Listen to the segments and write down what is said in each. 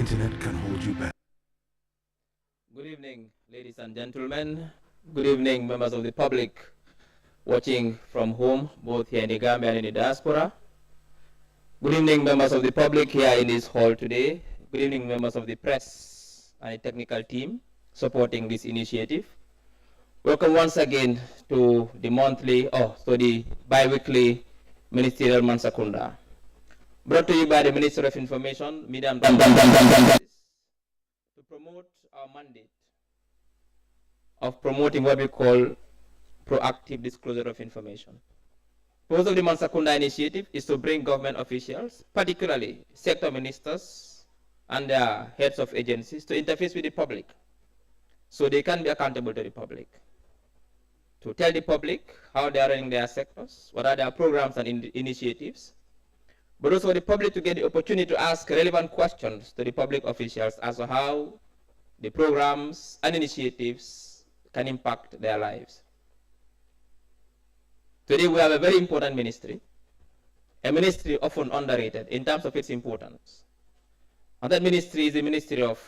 internet can hold you back. Good evening, ladies and gentlemen. Good evening, members of the public watching from home, both here in the Gambia and in the diaspora. Good evening, members of the public here in this hall today. Good evening, members of the press and the technical team supporting this initiative. Welcome once again to the bi-weekly ministerial Mansa Kunda, brought to you by the Ministry of Information, Media and Broadcasting, to promote our mandate of promoting what we call proactive disclosure of information. The purpose of the Mansa Kunda initiative is to bring government officials, particularly sector ministers and their heads of agencies, to interface with the public so they can be accountable to the public, to tell the public how they are running their sectors, what are their programs and initiatives, but also the public to get the opportunity to ask relevant questions to the public officials as to how the programs and initiatives can impact their lives. Today we have a very important ministry, a ministry often underrated in terms of its importance. And that ministry is the Ministry of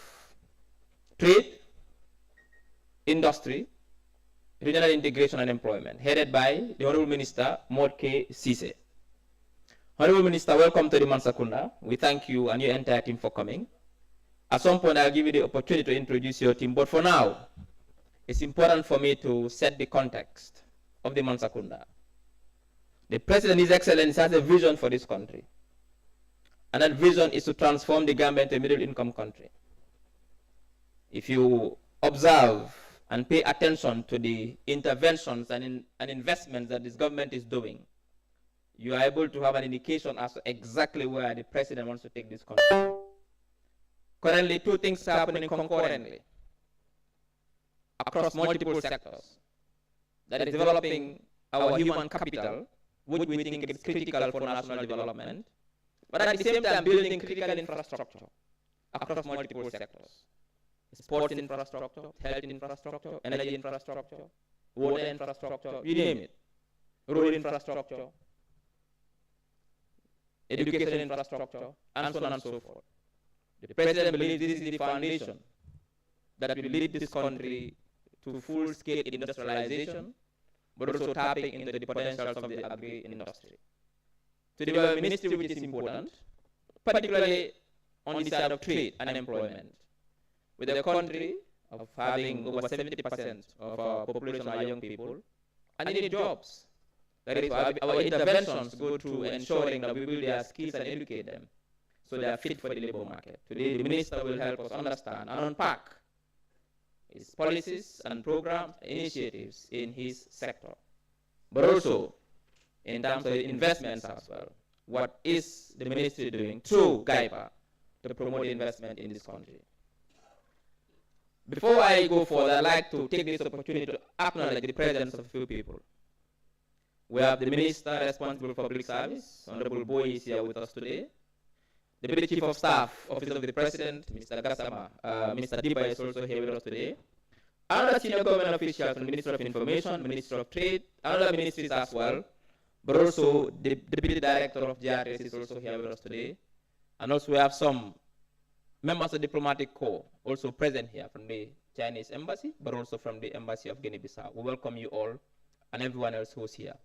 Trade, Industry, Regional Integration and Employment, headed by the Honorable Minister Modke Sise. Honorable Minister, welcome to the Mansa Kunda. We thank you and your entire team for coming. At some point, I'll give you the opportunity to introduce your team, but for now, it's important for me to set the context of the Mansa Kunda. The President, His Excellency, has a vision for this country, and that vision is to transform the Gambia into a middle-income country. If you observe and pay attention to the interventions and investments that this government is doing, you are able to have an indication as to exactly where the President wants to take this country. Currently, two things are happening concurrently across multiple sectors. That is developing our human capital, which we think is critical for national development, but at the same time building critical infrastructure across multiple sectors. Sports infrastructure, health infrastructure, energy infrastructure, water infrastructure, you name it, road infrastructure, education infrastructure, and so on and so forth. The President believes this is the foundation that will lead this country to full-scale industrialization, but also tapping into the potentials of the agri-industry. So we have a ministry which is important, particularly on the side of trade and employment. With a country of having over 70% of our population are young people, and they need jobs. That is why our interventions go to ensuring that we build their skills and educate them so they are fit for the labor market. Today, the Minister will help us understand and unpack his policies and programs and initiatives in his sector, but also in terms of investments as well. What is the Ministry doing through GAIPA to promote investment in this country? Before I go further, I'd like to take this opportunity to acknowledge the presence of a few people. We have the Minister responsible for public service, Honorable Boy is here with us today. The Deputy Chief of Staff, Office of the President, Mr. Gassama, Mr. Diba is also here with us today. Another senior government official from the Ministry of Information, Ministry of Trade, other ministries as well, but also the Deputy Director of GRS is also here with us today. And also we have some members of the diplomatic corps also present here from the Chinese embassy, but also from the embassy of Guinea-Bissau. We welcome you all and everyone else who's here.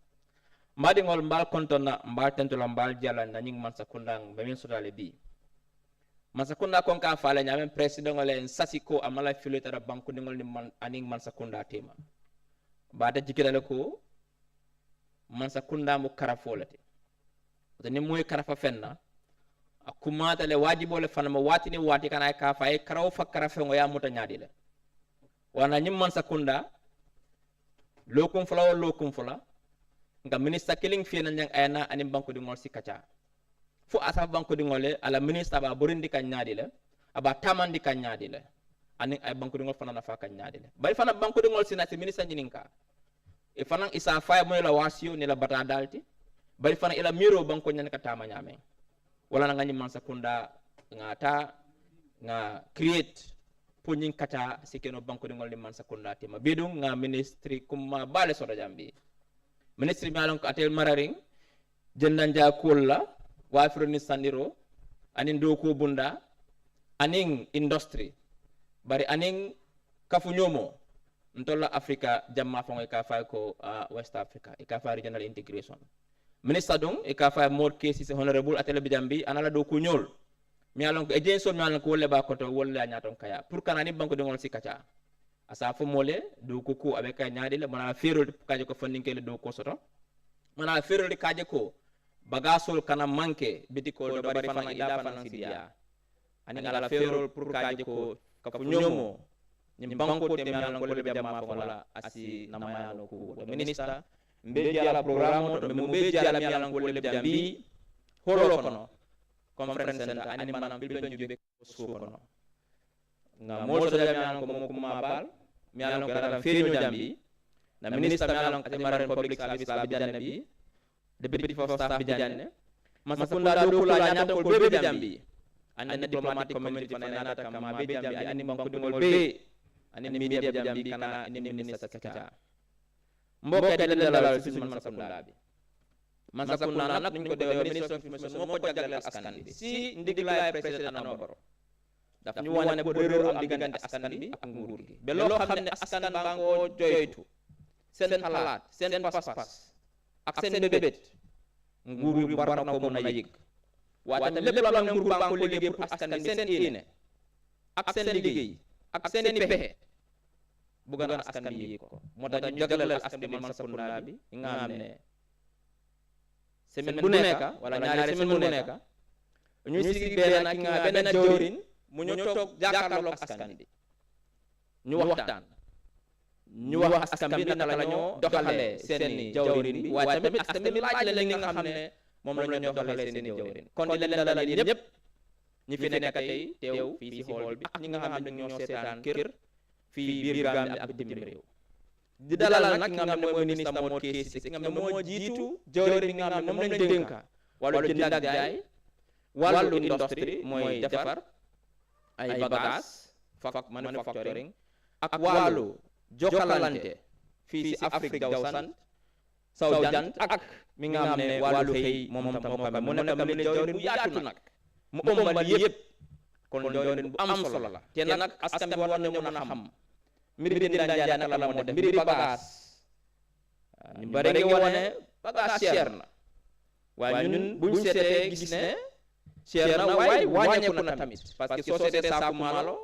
Madingol mbal kontona mbal tentula mbal jala na nying Mansa Kunda bemin sodale bi. Mansa Kunda konka fala nyamen president ngole nsasiko amala filotara banku ngol ni aning Mansa Kunda tema. Bada jikira ko Mansa Kunda mu karafolate. Ni moy karafa fenna akumata le wajibo le fana wati ni wati kana ka fa e karaw fa karafe ngo ya muta nyaadi le. Wana nyim Mansa Kunda lokum fula nga minister killing fi nan yang ayana anim banko di ngol sikacha fu asa banko di ngole ala minister ba burindi kan nyaadi le aba tamandi kan nyaadi le aning ay banko di ngol fana na fa kan nyaadi le bari fana banko di ngol sinati minister nyininka e fana isa fay mo la wasio ni la bata dalti bari fana ila miro banko nyan ka tama nyame wala nga nyim Mansa Kunda nga create pour nyin kata sikeno banko di ngol ni Mansa Kunda tema bidung nga ministry kuma bale soda jambi ministry malon ko atel mararing jendanja kulla wafiro ni sandiro anin do ko bunda aning industry bari aning kafunyomo ntolla Africa jamma fongo ka fay ko West Africa e ka fay regional integration minister dong e ka fay more cases honorable atele bijambi anala do ku nyol mi alon ko ejen so mi alon ko wolle ba ko to wolle nyaton kaya pour kanani banko dongol sikacha asa fo mole do ko ko abe kay nyaade le mana ferol kaje ko fandinke le do ko soto mana ferol kaje ko bagasol kana manke biti ko do bari fana ila fana sidia ani ngala ferol pour kaje ko ka nyomo nyim banko te mi alon ko le jamma ko wala asi namayano ko minister mbeji ala programme to mo beji ala mi alon ko le jambi holo kono conference center ani manam bilbe ñu be so kono nga mo so jami alon ko mo ko mabal mi alon ko dara feñu jambi na ministre mi alon ko marine public service la bi janne bi deputy chief of staff bi janne Mansa Kunda do ko la nyata ko be jambi ani diplomatic community fana nata kama be jambi ani banko dingol be ani media jambi kana ni ministre kata mboke dalal ci Mansa Kunda bi Mansa Kunda nak ñu ko dewe ministre of information mo ko jagal askan bi si ndiglay president Barrow daf ñu wone bo réeru am digante askan bi ak nguur gi be lo xamne askan ba ngo joytu seen xalaat seen pas-pas ak seen bébét nguur gi war na ko mën a yëg waaye tamit lépp la nguur ba ko liggéey pour askan bi seen yéene ak seen liggéey ak seen pexe bu gën askan bi yëg ko moo tax ñu jagalal askan bi Mansa Kunda bi nga xam ne semaine bu nekk wala ñaari semaine bu nekk ñu sigi benn jawrin mu ñu toog jàkkaarloog askan bi ñu waxtaan ñu wax askan bi naka la ñoo doxalee seeni jawrin bi waaye tamit askan bi laaj leen li nga xam ne moom la ñoo doxalee seeni jawrin kon di leen dalal yéen ñëpp ñi fi nekk tey teew fii si xool bi ak ñi nga xam ne ñoo seetaan kër fii biir Gambie ak bitim réew di dalal nag nga xam ne mooy ministre moo keesi nga xam ne moo jiitu jawrin bi nga xam ne moom lañ dénka wàllu jënd ak jaay wàllu industrie mooy defar ay bagages manufacturing ak wàllu jokkalante fii si Afrique sow jant ak mi nga xam ne wàllu xëy moom tam moo xam mu nekk mi jawrin bu yaatu nag mu ëmbal yëpp kon jawrin bu am solo la te nag askan bi war nañu mën a xam mbiri jënd ak jaay naka la moo def mbiri bagage ñu bari ngi wane bagage cher na waaye ñun buñ seetee gis ne cher na waaye wàññeeku na tamit parce que soo seetee saaku maalo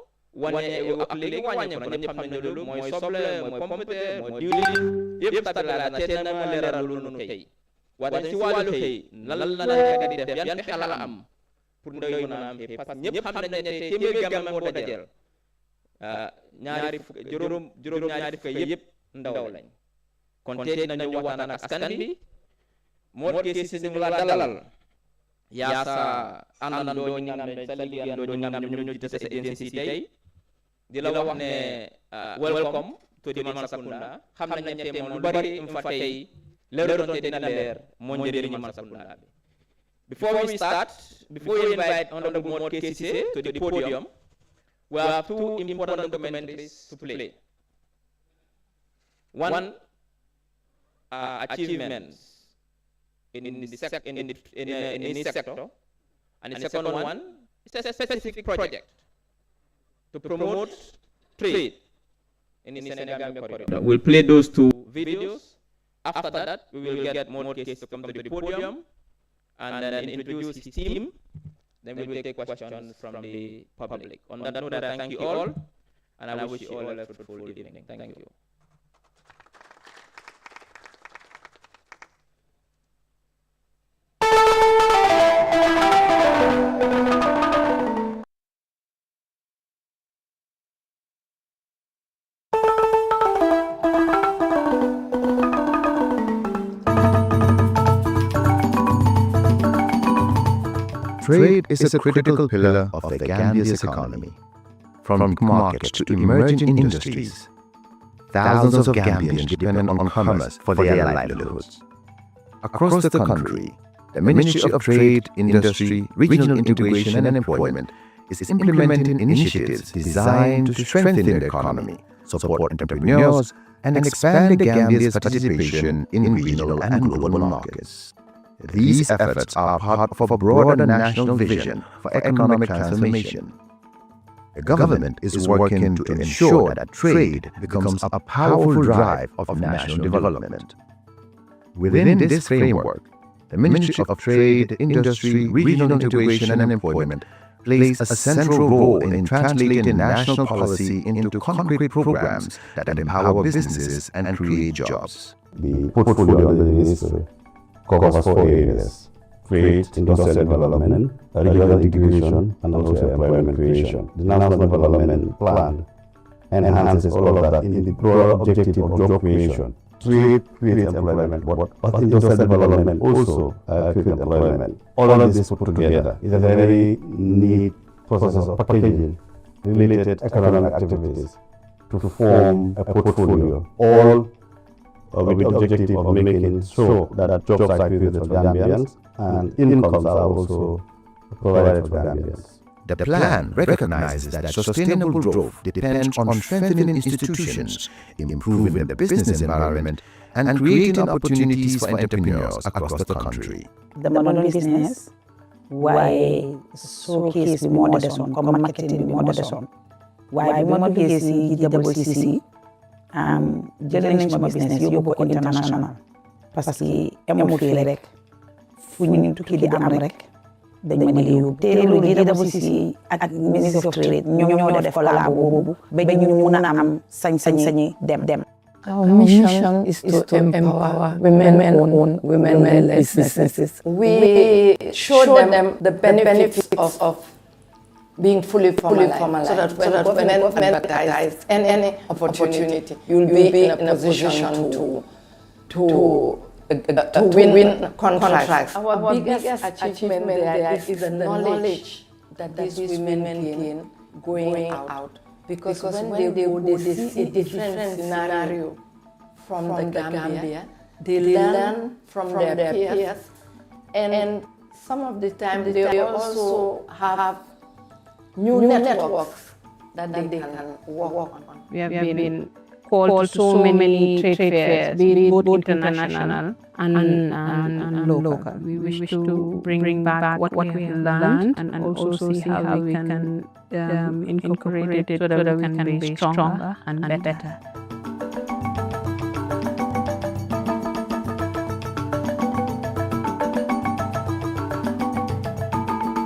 wane ak léegi wàññeeku na ñëpp xam nañ loolu mooy soble mooy pompete mooy diwlin yëpp tatalaat na te na ma leeral loolu noonu tey waaye si wàllu xëy lan la nekk di def yan pexe la am pour ndaw yi mën a am xëy parce que ñëpp xam nañ ne téeméer gamme boo dajeel juróom ñaari fukk yëpp ndaw lañ kon tey nañu waxtaan ak askan bi moo kee si ñu la dalal yaasa àndandoo ñi nga xam ne sa liggéeyandoo ñi nga xam ne ñoom ñoo jiite sa agency tey di la wax ne welcome to the Mansa Kunda xam nañ ne tey moom lu bari im fa tey leeroon te dina leer moo njëriñ Mansa Kunda bi. Before we start, before we invite Honorable Mort Kesise to the podium, we have two important documentaries to play. One, achievements in this sector, and the second one is a specific project to promote trade in the Senegambia corridor. We'll play those two videos. After that, we will get more cases to come to the podium and then introduce his team. Then we will take questions from the public. On that note, I thank you all, and I wish you all a fruitful evening. Thank you. Trade is a critical pillar of the Gambia's economy. From markets to emerging industries, thousands of Gambians depend on commerce for their livelihoods. Across the country, the Ministry of Trade, Industry, Regional Integration and Employment is implementing initiatives designed to strengthen the economy, support entrepreneurs, and expand the Gambia's participation in regional and global markets. These efforts are part of a broader national vision for economic transformation, The government is working to ensure that trade becomes a powerful drive of national development. Within this framework, the Ministry of Trade, Industry, Regional Integration and Employment plays a central role in translating national policy into concrete programs that empower businesses and create jobs. The portfolio of the ministry covers 4 areas: trade, industrial development, regional integration, and also employment creation. The National Development Plan enhances all of that in the broader objective of job creation. Trade creates employment, but industrial development also creates employment. All of this put together is a very neat process of packaging related economic activities to form a portfolio, all with the objective of making sure that jobs are created for Gambians and incomes are also provided for Gambians. The plan recognizes that sustainable growth depends on strengthening institutions, improving the business environment, and creating opportunities for entrepreneurs across the country. The modern business, why showcase the modern one, come marketing the modern one. Why modern business GWCC, jëlee nañ business yóbbu ko international parce que amul fii rek fu ñu tukki di am rek dañ ma di yóbbu te loolu GWCC ak Ministry of Trade ñoo def collabo boobu ba ñu mun a am sañ-sañi dem. Our mission is to empower women-owned, women-led businesses. We show them the benefits of being fully formalized, so that when men advertise any opportunity, you'll be in a position to win contracts. Our biggest achievement there is the knowledge that these women gain going out. Because when they go, they see a different scenario from the Gambia. They learn from their peers, and some of the time they also have new networks that they can work on. We have been called to so many trade fairs, be it both international and local. We wish to bring back what we have learned and also see how we can incorporate it so that we can be stronger and better.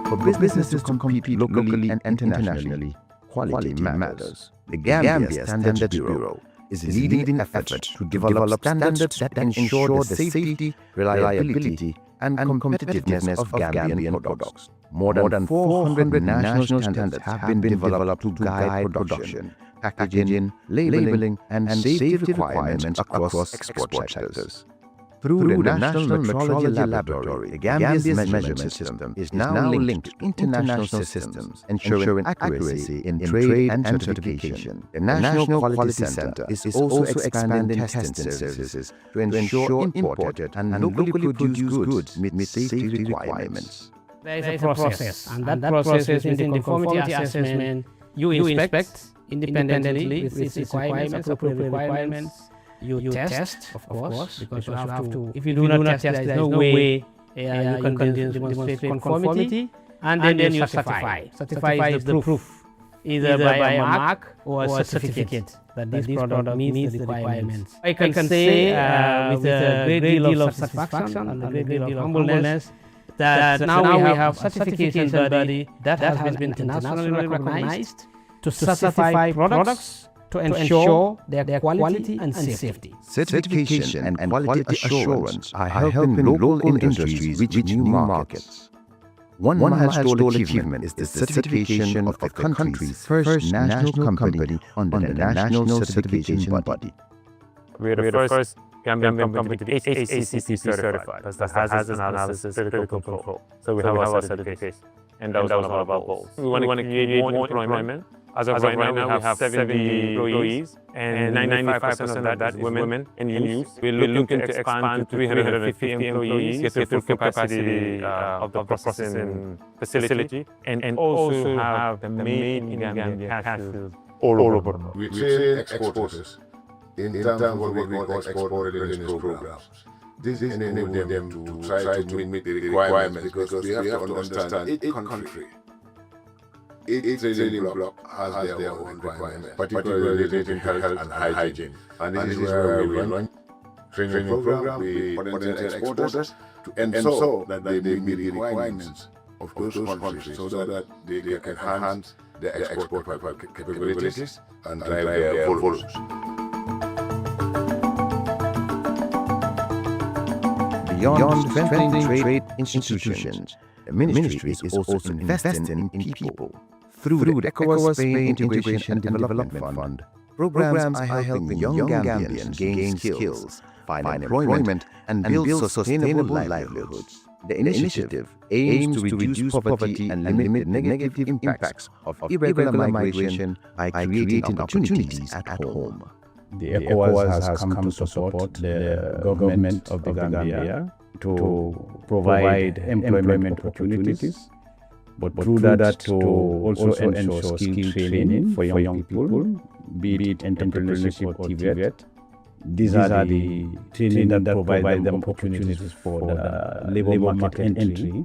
For businesses to compete locally and internationally, quality matters. The Gambia Standards Bureau is leading efforts to develop standards that ensure the safety, reliability, and competitiveness of Gambian products. More than 400 national standards have been developed to guide production, packaging, labeling, and safety requirements across export sectors. Through the National Metrology Laboratory, the Gambia's measurement system is now linked to international systems, ensuring accuracy in trade and certification. The National Quality Center is also expanding testing services to ensure imported and locally produced goods meet safety requirements. There is a process, and that process is in the conformity assessment. You inspect independently with its requirements, appropriate requirements. You test, of course, because you have to. If you do not test, there is no way you can demonstrate conformity, and then you certify. Certify is the proof, either by a mark or a certificate that this product meets the requirements. I can say with a great deal of satisfaction and a great deal of humbleness that now we have certification body that has been internationally recognized to certify products to ensure their quality and safety. Certification and quality assurance are helping local industries reach new markets. One milestone achievement is the certification of the country's first national company under the National Certification Body. We are the first Gambian company to be HACCP certified. That's the Hazard Analysis Critical Control. So we have our certification. And that was one of our goals. We want to create more employment. As of right now, we have 70 employees, and 95% of that is women and youth. We're looking to expand to 350 employees, get the full capacity of the processing facility, and also have the main in Gambia cashews all over. We train exporters in terms of what we call export readiness programs. This enables them to try to meet the requirements because we have to understand each country each trading block has their own requirements, particularly related to health and hygiene. And this is where we run training program with potential exporters to ensure that they meet the requirements of those countries so that they can enhance their export capabilities and drive their volumes. Beyond strengthening trade institutions, the ministry is also investing in people. Through the ECOWAS Spain Integration and Development Fund, programs are helping young Gambians gain skills, find employment, and build sustainable livelihoods. The initiative aims to reduce poverty and limit the negative impacts of irregular migration by creating opportunities at home. The ECOWAS has come to support the government of the Gambia to provide employment opportunities, but through that to also ensure skill training for young people, be it entrepreneurship or TVET. These are the training that provide them opportunities for the labor market entry,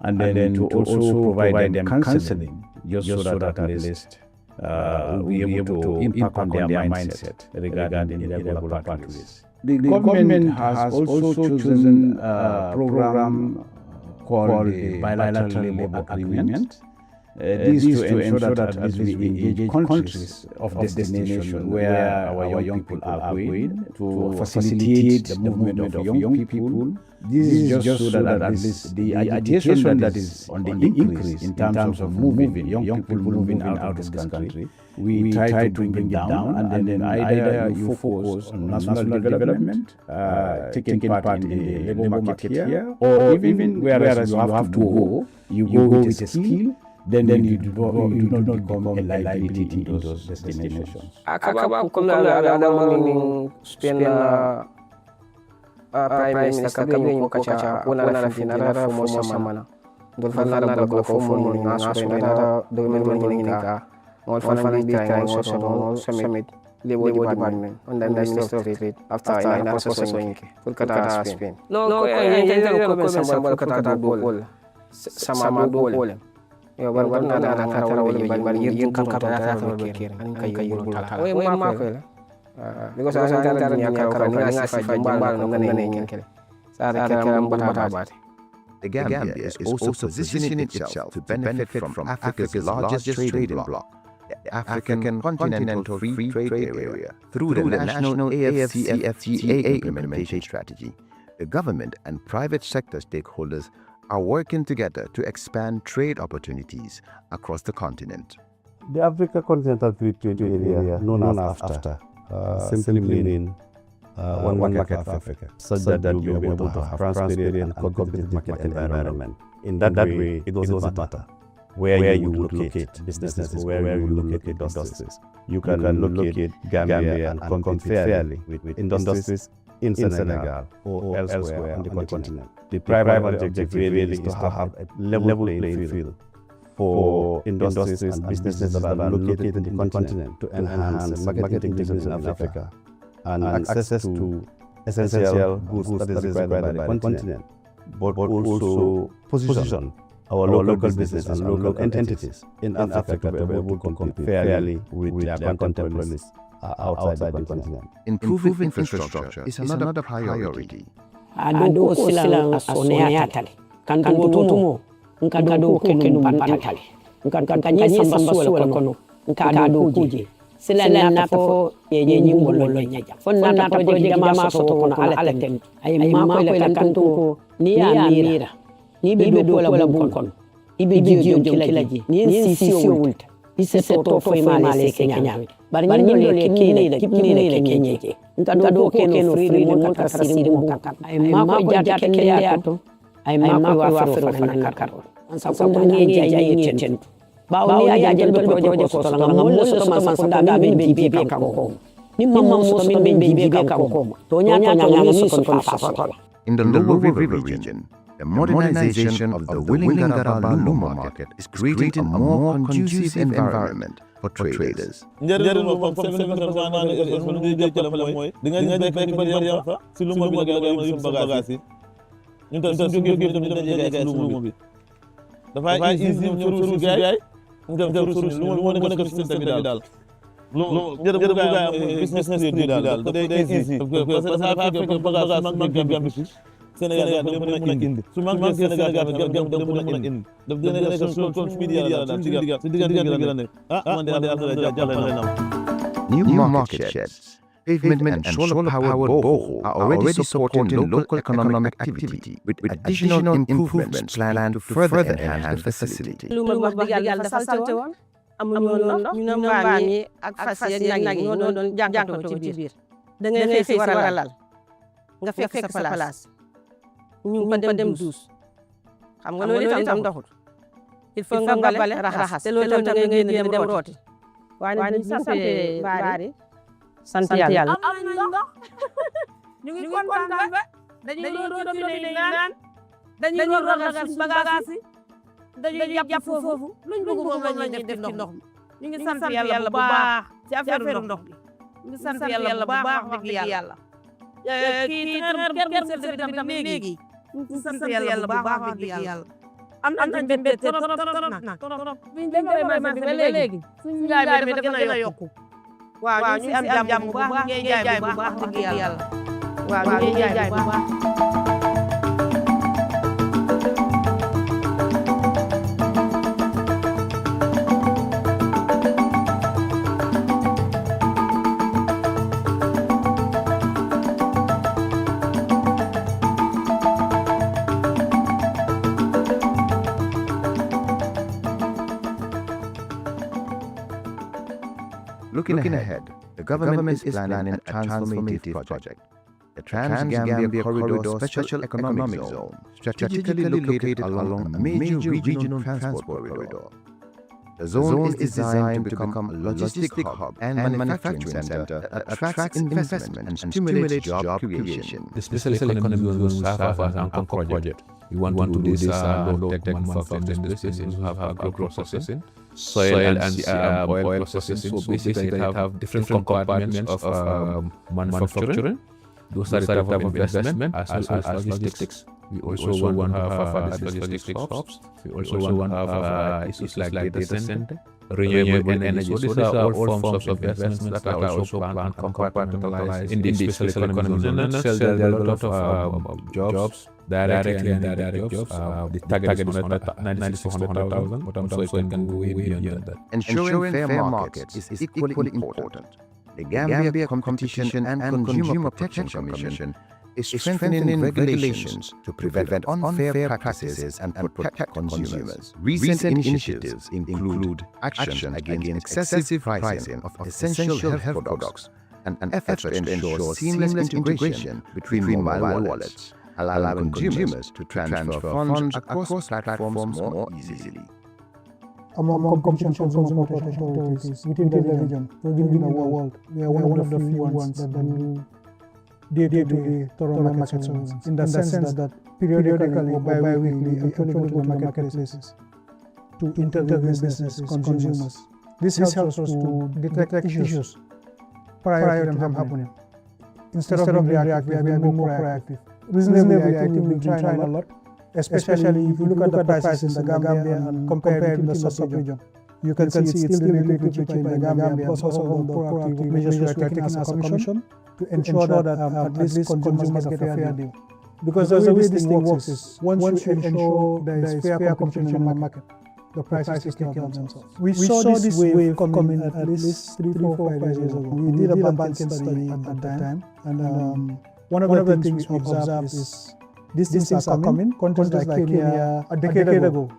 and then to also provide them counseling, just so that at least will be able to impact on their mindset regarding irregular pathways. The government has also chosen a program called the Bilateral Labor Agreement. This is to ensure that at least we engage countries of destination where our young people are going to facilitate the movement of young people. This is just so that at least the agitation that is on the increase in terms of moving, young people moving out of this country, we try to bring it down, and then either you focus on national development, taking part in the labor market here, or even whereas you have to go, you go with a skill, then you do not become a liability in those destinations. Acaba con la Spain Prime Minister Kabinyo Kacha una finara fumo samana. Dol fanara dol fumo ni Spain na do men ka. All fanara bi trying also summit Labor Department on the Minister of Trade after I process yake. Kolkata Spain. No ko ko sambal Kolkata bol. Sama bol. War na tarawal bal yin kan ka ta kir an kai yuro tala we ma ko la because an tara ni ka ni asifa jambal no ngane nyen kele sa ta karam bata bate. The Gambia is also positioning itself to benefit from Africa's largest trading bloc, the African Continental Free Trade Area, through the national AFCFTA implementation strategy. The government and private sector stakeholders are working together to expand trade opportunities across the continent. The Africa Continental Free Trade Area, known as AFTA, simply meaning one market for Africa, such that you will be able to have transparent and competitive market environment. In that way, it doesn't matter where you locate businesses or where you locate industries. You can locate Gambia and compete fairly with industries in Senegal or elsewhere on the continent. The primary objective really is to have a level playing field for industries and businesses that are located in the continent to enhance market activities in Africa and access to essential goods that is required by the continent, but also position our local business and local entities in Africa to be able to compete fairly with their contemporaries outside the continent. Improving infrastructure is another priority. Ado sila asonea tali. Kanto tumo. Nkado kenu pantali. Nkanya samba suela kono. Nkado kuje. Sila na fo ye nyingolo nyaja. Fo na to je jama so to kono ala tem. Ay ma ko le kanto ko ni amira. Ni be do la bon kono. Ibe jiyo kilaji. Ni sisio wulta. Ise to fo male Kenya. Bari nyolo le kini le Kenya. Nkado kenu free mo kasiri mo kaka. Ay ma ko jata kende ato. Ay ma ko wa fero fana karo. Mansa Kunda ni jayi chen. Bawo ni ajal be project ko so ngam mo so Mansa Kunda min bibi ka ko. Ni mamma so min bibi ka ko. To nya ngam so kon fa. In the Lower River region, the modernization of the Willingara Luma market is creating a more conducive environment for traders. nga solution lu mo nekk système bi daal lu nga business crédit daal day easy parce que dafa fekk bagage mag Gambie fi Sénégal dafa mën a indi su mag Sénégal dafa mën a indi daf dina nekk suñu media daal ci diggante gi la nekk man de Alhamdulillah jàppale na New market sheds, pavement and solar-powered borehole are already supporting local economic activity with additional improvements planned to further enhance the facility. lu ma wax dëgg yàlla dafa salte woon amuñu woon ndox ñu ne mbaam yi ak fas yi ak nag yi ñoo doon jànkatoo ci biir da ngay xëy si war a lal nga fekk sa place ñu fa dem duus xam nga loolu itam doxul il faut nga bale raxas te loolu itam ngay dem rooti waaye ñu sant baari sant yàlla am nañ ndox ñu ngi kontaan ba dañuy robinet yi naan dañuy raxas bagage yi dañuy jàpp foofu luñ bëgg moom la ñuy def ci ndox mi ñu ngi sant yàlla bu baax ci affaire ndox bi ñu ngi sant yàlla bu baax wax dëgg yàlla kii kër service tamit léegi ñu ngi sant yàlla bu baax wax dëgg yàlla am nañ benn trop biñ demee marché ba léegi suñu jaay bi dafa gën a yokku waaw ñu ngi am jàmm bu baax ñu ngi jaay bu baax dëgg yàlla waaw ñu ngi jaay bu baax Looking ahead, the government is planning a transformative project, the Trans-Gambia Corridor Special Economic Zone, strategically located along a major regional transport corridor. The zone is designed to become a logistic hub and manufacturing center that attracts investment and stimulates job creation. The Special Economic Zone will serve as an anchor project. We want to do this low-tech manufacturing business. We have agro-processing, soil and oil processing. So basically, they have different compartments of manufacturing. Those are the type of investment as well as logistics. We also want to have logistics hubs. We also want to have issues like data center, renewable energy. So these are all forms of investments that are also planned and compartmentalized in the Special Economic Zone. There are a lot of jobs, direct and indirect jobs. The target is 94,000, but I'm sure it can go way beyond that. Ensuring fair markets is equally important. The Gambia Competition and Consumer Protection Commission is strengthening regulations to prevent unfair practices and protect consumers. Recent initiatives include action against excessive pricing of essential health products and efforts to ensure seamless integration between mobile wallets, allowing consumers to transfer funds across platforms more easily. Among competition consumer protection authorities within the region, probably in the world, we are one of the few ones that do day-to-day thorough market surveillance, in the sense that periodically or bi-weekly, we actually go to marketplaces to interview businesses, consumers. This helps us to detect issues prior to them happening. Instead of being reactive, we have been more proactive. Reasonably, I think we've been trying a lot, especially if you look at the prices in the Gambia and compare it to the sub-region. You can see it's still relatively cheaper in the Gambia, plus also the proactive measures we are taking as a commission to ensure that at least consumers get a fair deal. Because the way this thing works is, once you ensure there is fair competition in the market, the prices take care of themselves. We saw this wave coming at least 3, 4, 5 years ago. We did a bank study at that time, and one of the things we observed is these things are coming. Countries like Kenya, a decade ago,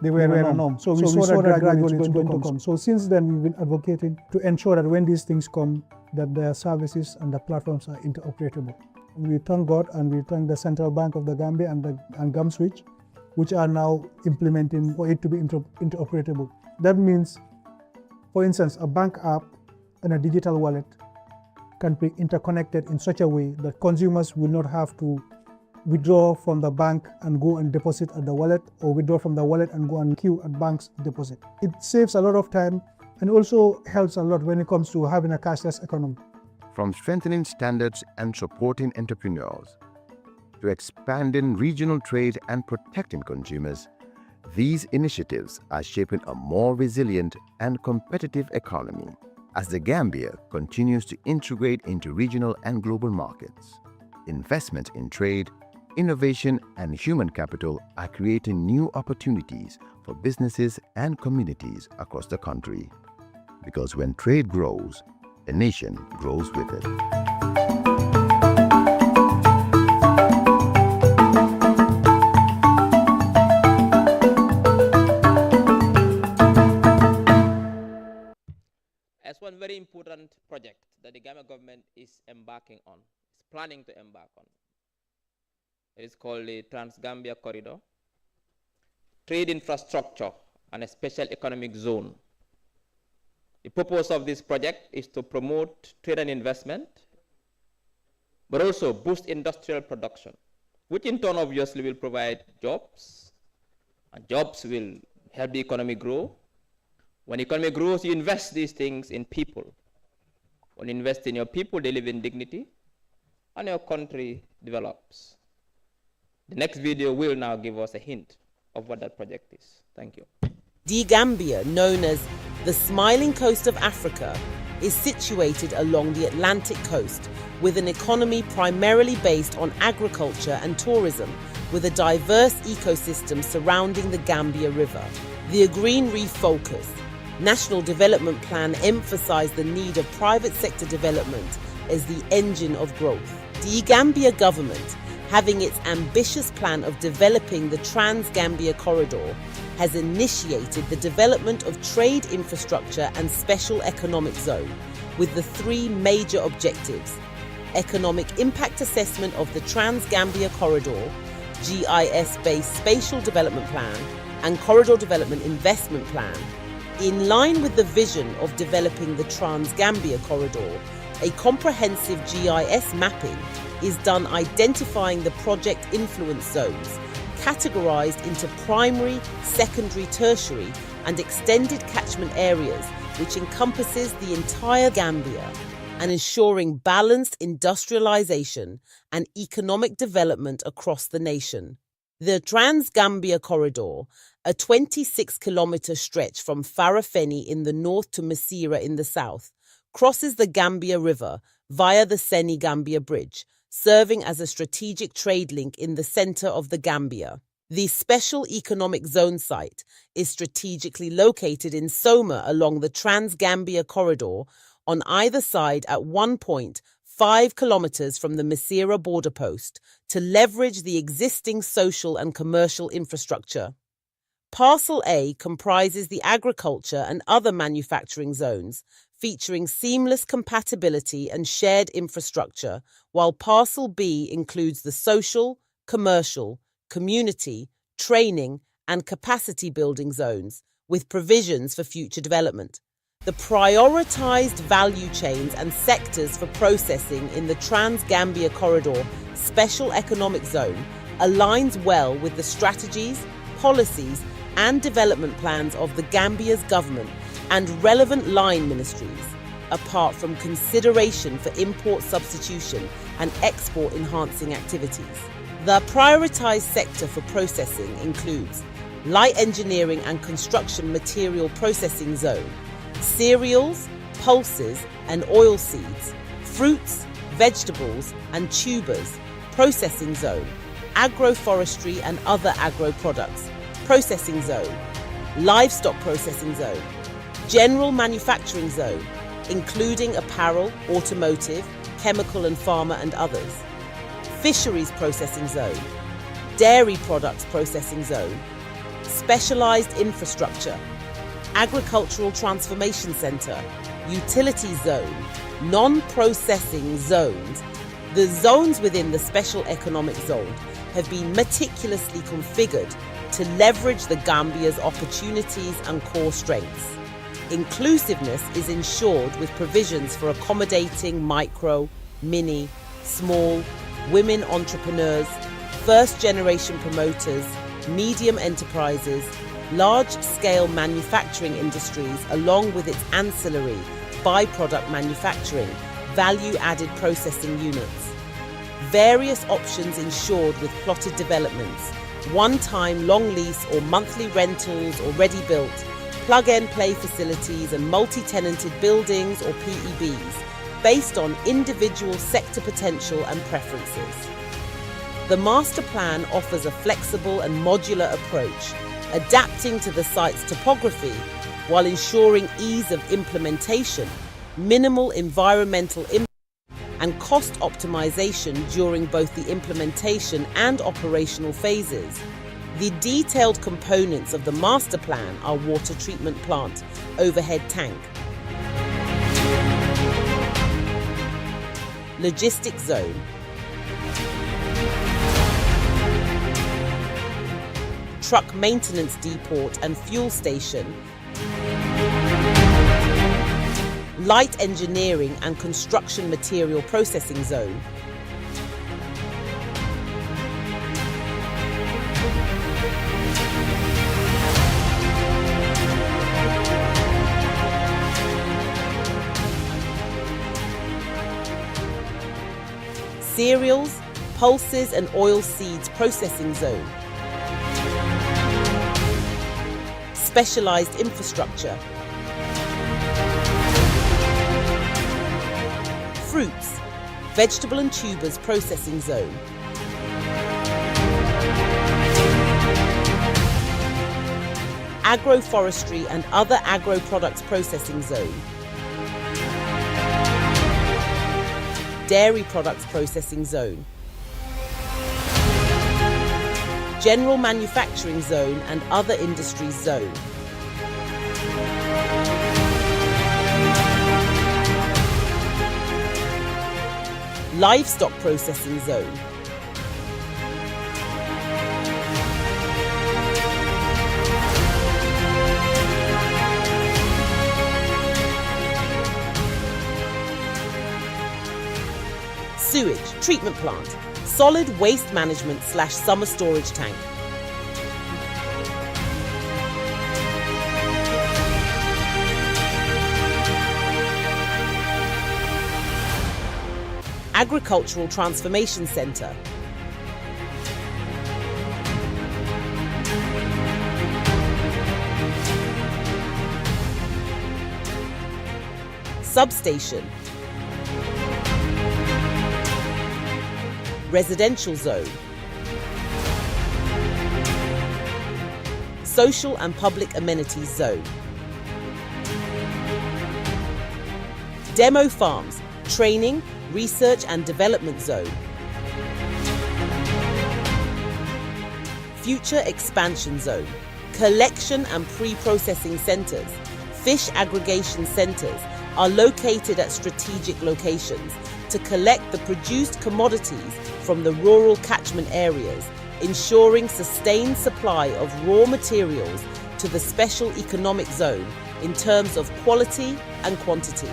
they were a norm. So we saw that gradually it's going to come. So since then, we've been advocating to ensure that when these things come, that their services and the platforms are interoperable. We thank God and we thank the Central Bank of the Gambia and GAMSwitch, which are now implementing for it to be interoperable. That means, for instance, a bank app and a digital wallet can be interconnected in such a way that consumers will not have to withdraw from the bank and go and deposit at the wallet, or withdraw from the wallet and go and queue at banks deposit. It saves a lot of time and also helps a lot when it comes to having a cashless economy. From strengthening standards and supporting entrepreneurs to expanding regional trade and protecting consumers, These initiatives are shaping a more resilient and competitive economy as the Gambia continues to integrate into regional and global markets. Investment in trade, innovation, and human capital are creating new opportunities for businesses and communities across the country. Because when trade grows, a nation grows with it. As one very important project that the Gambia government is embarking on, is planning to embark on, it is called the Trans-Gambia Corridor, Trade Infrastructure and a Special Economic Zone. The purpose of this project is to promote trade and investment, but also boost industrial production, which in turn obviously will provide jobs, and jobs will help the economy grow. When the economy grows, you invest these things in people. When you invest in your people, they live in dignity, and your country develops. The next video will now give us a hint of what that project is. Thank you. The Gambia, known as the Smiling Coast of Africa, is situated along the Atlantic coast with an economy primarily based on agriculture and tourism, with a diverse ecosystem surrounding the Gambia River. The Green Reef Focus National Development Plan emphasised the need of private sector development as the engine of growth. The Gambia government, having its ambitious plan of developing the Trans-Gambia Corridor, has initiated the development of trade infrastructure and special economic zone with the three major objectives: economic impact assessment of the Trans-Gambia Corridor, GIS-based spatial development plan, and corridor development investment plan. In line with the vision of developing the Trans-Gambia Corridor, a comprehensive GIS mapping is done identifying the project influence zones, categorized into primary, secondary, tertiary, and extended catchment areas, which encompasses the entire Gambia, and ensuring balanced industrialization and economic development across the nation. The Trans-Gambia Corridor, a 26-kilometer stretch from Farafenni in the north to Masira in the south, crosses the Gambia River via the Senegambia Bridge, serving as a strategic trade link in the center of the Gambia. The Special Economic Zone site is strategically located in Soma along the Trans-Gambia Corridor, on either side at 1.5 kilometers from the Masira border post, to leverage the existing social and commercial infrastructure. Parcel A comprises the agriculture and other manufacturing zones, featuring seamless compatibility and shared infrastructure, while Parcel B includes the social, commercial, community, training, and capacity building zones, with provisions for future development. The prioritized value chains and sectors for processing in the Trans-Gambia Corridor Special Economic Zone aligns well with the strategies, policies, and development plans of the Gambia's government and relevant line ministries, apart from consideration for import substitution and export enhancing activities. The prioritized sector for processing includes light engineering and construction material processing zone, cereals, pulses and oil seeds, fruits, vegetables and tubers processing zone, agroforestry and other agro products processing zone, livestock processing zone, general manufacturing zone, including apparel, automotive, chemical and pharma and others, fisheries processing zone, dairy products processing zone, specialized infrastructure, agricultural transformation center, utility zone, non-processing zones. The zones within the special economic zone have been meticulously configured to leverage the Gambia's opportunities and core strengths. Inclusiveness is ensured with provisions for accommodating micro, mini, small, women entrepreneurs, first-generation promoters, medium enterprises, large-scale manufacturing industries, along with its ancillary, byproduct manufacturing, value-added processing units. Various options ensured with plotted developments, one-time long lease or monthly rentals or ready-built, plug-and-play facilities and multi-tenanted buildings or PEBs, based on individual sector potential and preferences. The master plan offers a flexible and modular approach, adapting to the site's topography while ensuring ease of implementation, minimal environmental impact, and cost optimization during both the implementation and operational phases. The detailed components of the master plan are water treatment plant, overhead tank, logistics zone, truck maintenance depot and fuel station, light engineering and construction material processing zone, cereals, pulses and oil seeds processing zone, specialized infrastructure, fruits, vegetable and tubers processing zone, agroforestry and other agro-products processing zone, dairy products processing zone, general manufacturing zone and other industries zone, livestock processing zone, sewage treatment plant, solid waste management / summer storage tank, agricultural transformation centre, substation, residential zone, social and public amenities zone, demo farms, training, research and development zone, future expansion zone, collection and pre-processing centres, fish aggregation centres are located at strategic locations to collect the produced commodities from the rural catchment areas, ensuring sustained supply of raw materials to the special economic zone in terms of quality and quantity.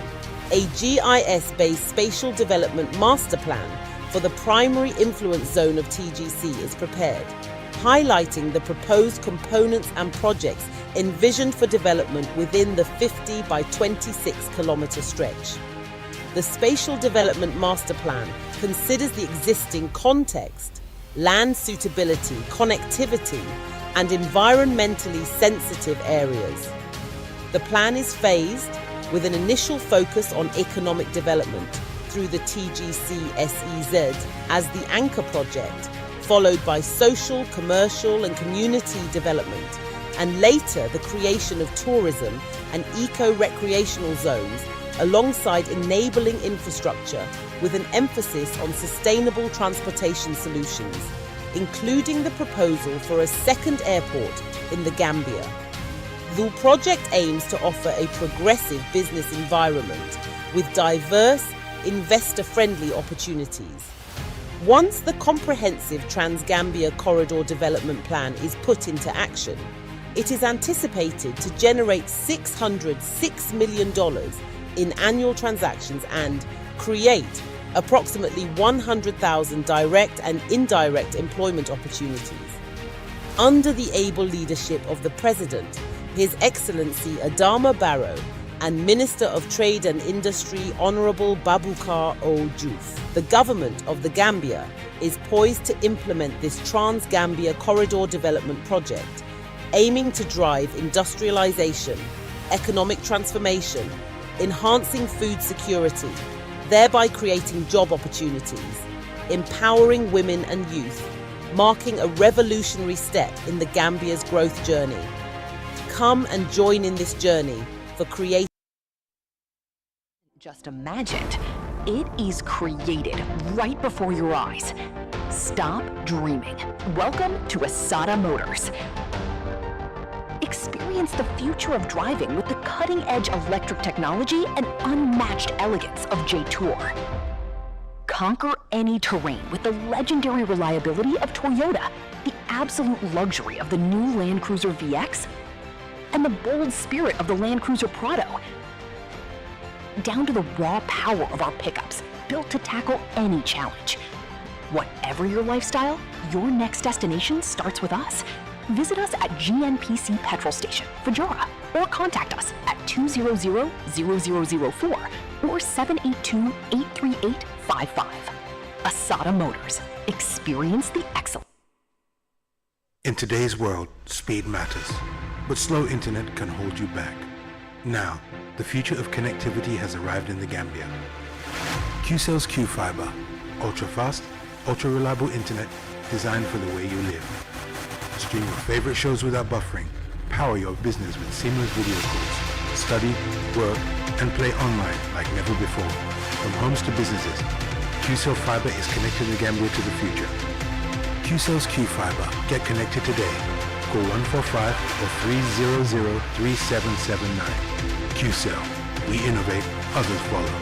A GIS-based spatial development master plan for the primary influence zone of TGC is prepared, highlighting the proposed components and projects envisioned for development within the 50 by 26 kilometre stretch. The Spatial Development Master Plan considers the existing context, land suitability, connectivity, and environmentally sensitive areas. The plan is phased with an initial focus on economic development through the TGC SEZ as the anchor project, followed by social, commercial, and community development, and later the creation of tourism and eco-recreational zones alongside enabling infrastructure with an emphasis on sustainable transportation solutions, including the proposal for a second airport in the Gambia. The project aims to offer a progressive business environment with diverse, investor-friendly opportunities. Once the comprehensive Trans-Gambia Corridor Development Plan is put into action, it is anticipated to generate $606 million in annual transactions and create approximately 100,000 direct and indirect employment opportunities. Under the able leadership of the President, His Excellency Adama Barrow, and Minister of Trade and Industry Honourable Baboucarr O. Diouf. The government of the Gambia is poised to implement this Trans-Gambia Corridor Development Project, aiming to drive industrialisation, economic transformation, enhancing food security, thereby creating job opportunities, empowering women and youth, marking a revolutionary step in the Gambia's growth journey. Come and join in this journey for creating. Just imagined. It is created right before your eyes. Stop dreaming. Welcome to Asada Motors. Experience the future of driving with the cutting-edge electric technology and unmatched elegance of J-Tour. Conquer any terrain with the legendary reliability of Toyota, the absolute luxury of the new Land Cruiser VX, and the bold spirit of the Land Cruiser Prado, down to the raw power of our pickups, built to tackle any challenge. Whatever your lifestyle, your next destination starts with us. Visit us at GNPC Petrol Station, Fajora, or contact us at 200-0004 or 782-838-55. Asada Motors. Experience the excellence. In today's world, speed matters, but slow internet can hold you back. Now, the future of connectivity has arrived in the Gambia. QCell's Q-Fiber, ultra-fast, ultra-reliable internet designed for the way you live. Stream your favorite shows without buffering. Power your business with seamless video calls. Study, work, and play online like never before. From homes to businesses, QCell Fiber is connecting the Gambia to the future. QCell's Q-Fiber. Get connected today. Call 145 or 300-3779. QCell. We innovate, others follow.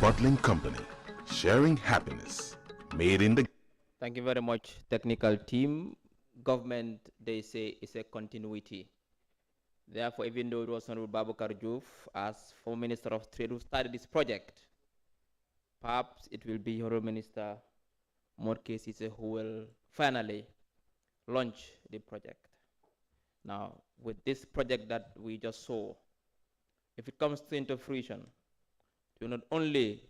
Bottling Company, sharing happiness, made in the... Thank you very much, technical team. Government, they say, is a continuity. Therefore, even though it was Honorable Baboucarr Diouf, as former Minister of Trade, who started this project, perhaps it will be Honorable Minister Morkesi who will finally launch the project. Now, with this project that we just saw, if it comes into fruition, to not only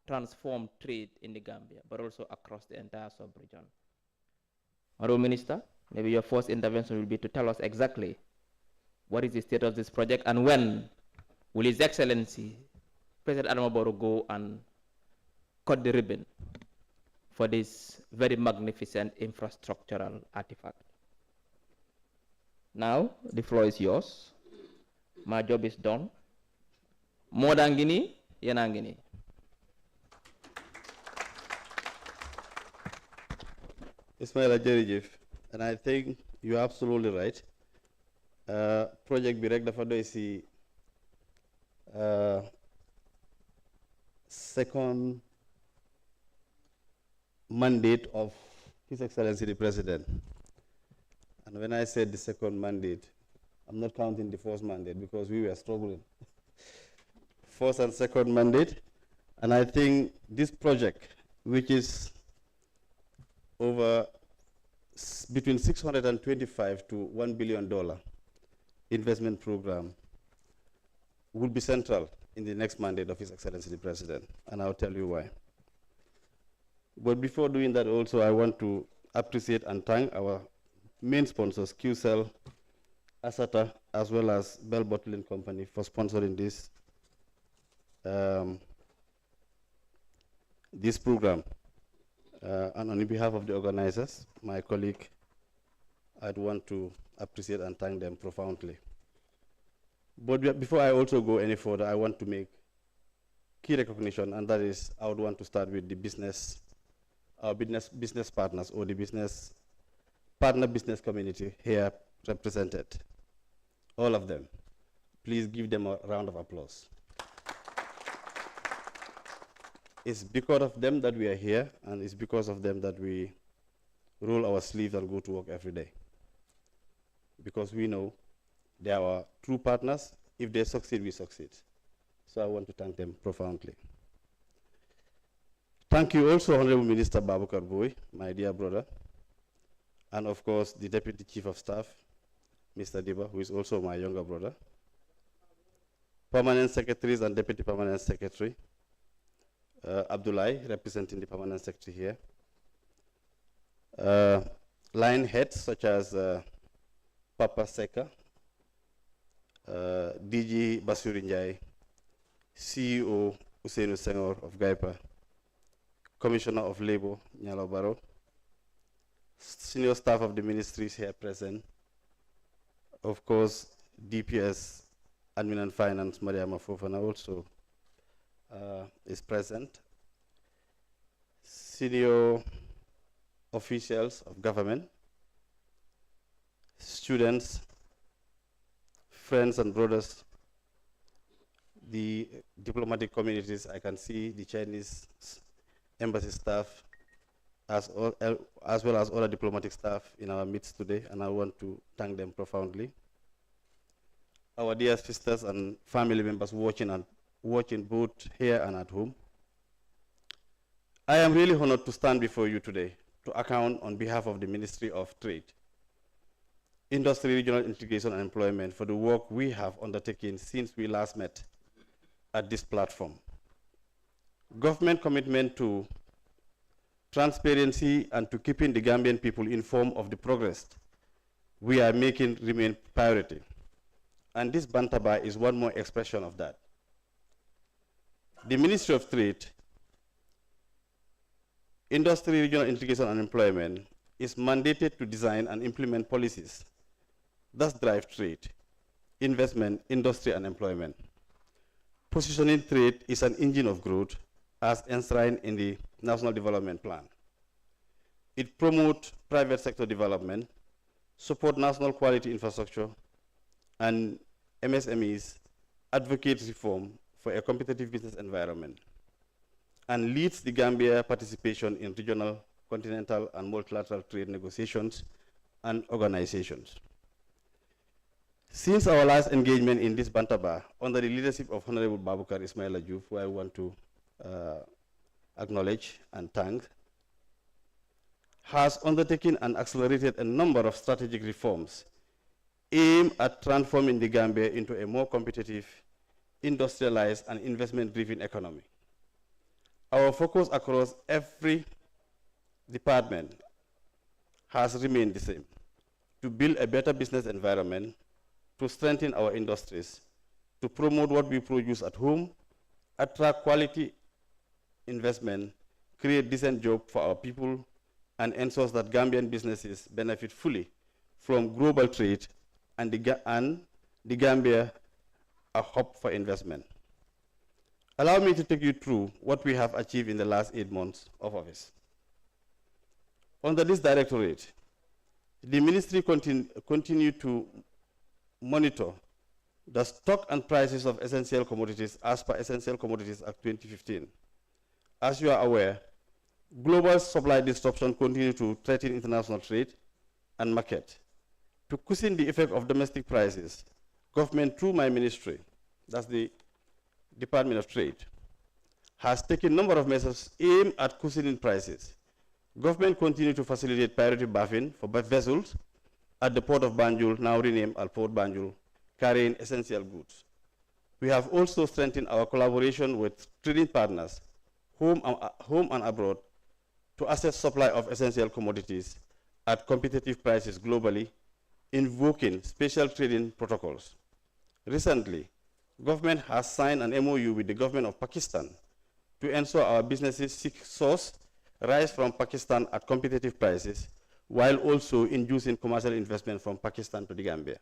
transform trade in the Gambia, but also across the entire sub-region. Honorable Minister, maybe your first intervention will be to tell us exactly what is the state of this project and when will His Excellency, President Adama Barrow, go and cut the ribbon for this very magnificent infrastructural artifact. Now, the floor is yours. My job is done. More than Guinea, Yenangini. Ismaila jërëjëf, and I think you're absolutely right. Project bi rek dafa doy si second mandate of His Excellency the President. And when I said the second mandate, I'm not counting the first mandate because we were struggling. First and second mandate, and I think this project, which is over between $625 to $1 billion investment program, will be central in the next mandate of His Excellency the President, and I'll tell you why. But before doing that also, I want to appreciate and thank our main sponsors, QCell, Asata, as well as Bell Bottling Company for sponsoring this this program. And on behalf of the organizers, my colleague, I'd want to appreciate and thank them profoundly. But before I also go any further, I want to make key recognition, and that is, I would want to start with the business, our business partners, or the partner business community here represented. All of them. Please give them a round of applause. It's because of them that we are here, and it's because of them that we roll our sleeves and go to work every day. Because we know they are our true partners. If they succeed, we succeed. So I want to thank them profoundly. Thank you also, Honorable Minister Babukar Boy, my dear brother, and of course, the Deputy Chief of Staff, Mr. Diba, who is also my younger brother, Permanent Secretaries and Deputy Permanent Secretary, Abdullah, representing the Permanent Secretary here, line heads such as Papa Seka, DG Basurinjai, CEO Usainu Senghor of Gaipa, Commissioner of Labor Nyalo Baro, senior staff of the ministries here present, of course, DPS Admin and Finance Mariama Fofana also is present, senior officials of government, students, friends and brothers, the diplomatic communities. I can see the Chinese embassy staff as well as other diplomatic staff in our midst today, and I want to thank them profoundly. Our dear sisters and family members watching both here and at home. I am really honored to stand before you today to account on behalf of the Ministry of Trade, Industry, Regional Integration and Employment for the work we have undertaken since we last met at this platform. Government commitment to transparency and to keeping the Gambian people informed of the progress we are making remain priority. And this Bantaba is one more expression of that. The Ministry of Trade, Industry, Regional Integration and Employment is mandated to design and implement policies that drive trade, investment, industry, and employment. Positioning trade is an engine of growth as enshrined in the National Development Plan. It promotes private sector development, support national quality infrastructure, and MSMEs advocate reform for a competitive business environment, and leads the Gambia participation in regional, continental, and multilateral trade negotiations and organizations. Since our last engagement in this Bantaba, under the leadership of Honorable Babukar Ismail Ajuf, who I want to acknowledge and thank, has undertaken and accelerated a number of strategic reforms aimed at transforming the Gambia into a more competitive, industrialized, and investment-driven economy. Our focus across every department has remained the same: to build a better business environment, to strengthen our industries, to promote what we produce at home, attract quality investment, create decent jobs for our people, and ensure that Gambian businesses benefit fully from global trade and the Gambia a hub for investment. Allow me to take you through what we have achieved in the last 8 months of office. Under this directorate, the ministry continued to monitor the stock and prices of essential commodities as per Essential Commodities Act 2015. As you are aware, global supply disruption continues to threaten international trade and market. To cushion the effect of domestic prices, government, through my ministry, that's the Department of Trade, has taken a number of measures aimed at cushioning prices. Government continues to facilitate priority berthing for vessels at the Port of Banjul, now renamed Al Port Banjul, carrying essential goods. We have also strengthened our collaboration with trading partners, home and abroad, to assess supply of essential commodities at competitive prices globally, invoking special trading protocols. Recently, government has signed an MOU with the government of Pakistan to ensure our businesses source rice from Pakistan at competitive prices, while also inducing commercial investment from Pakistan to the Gambia.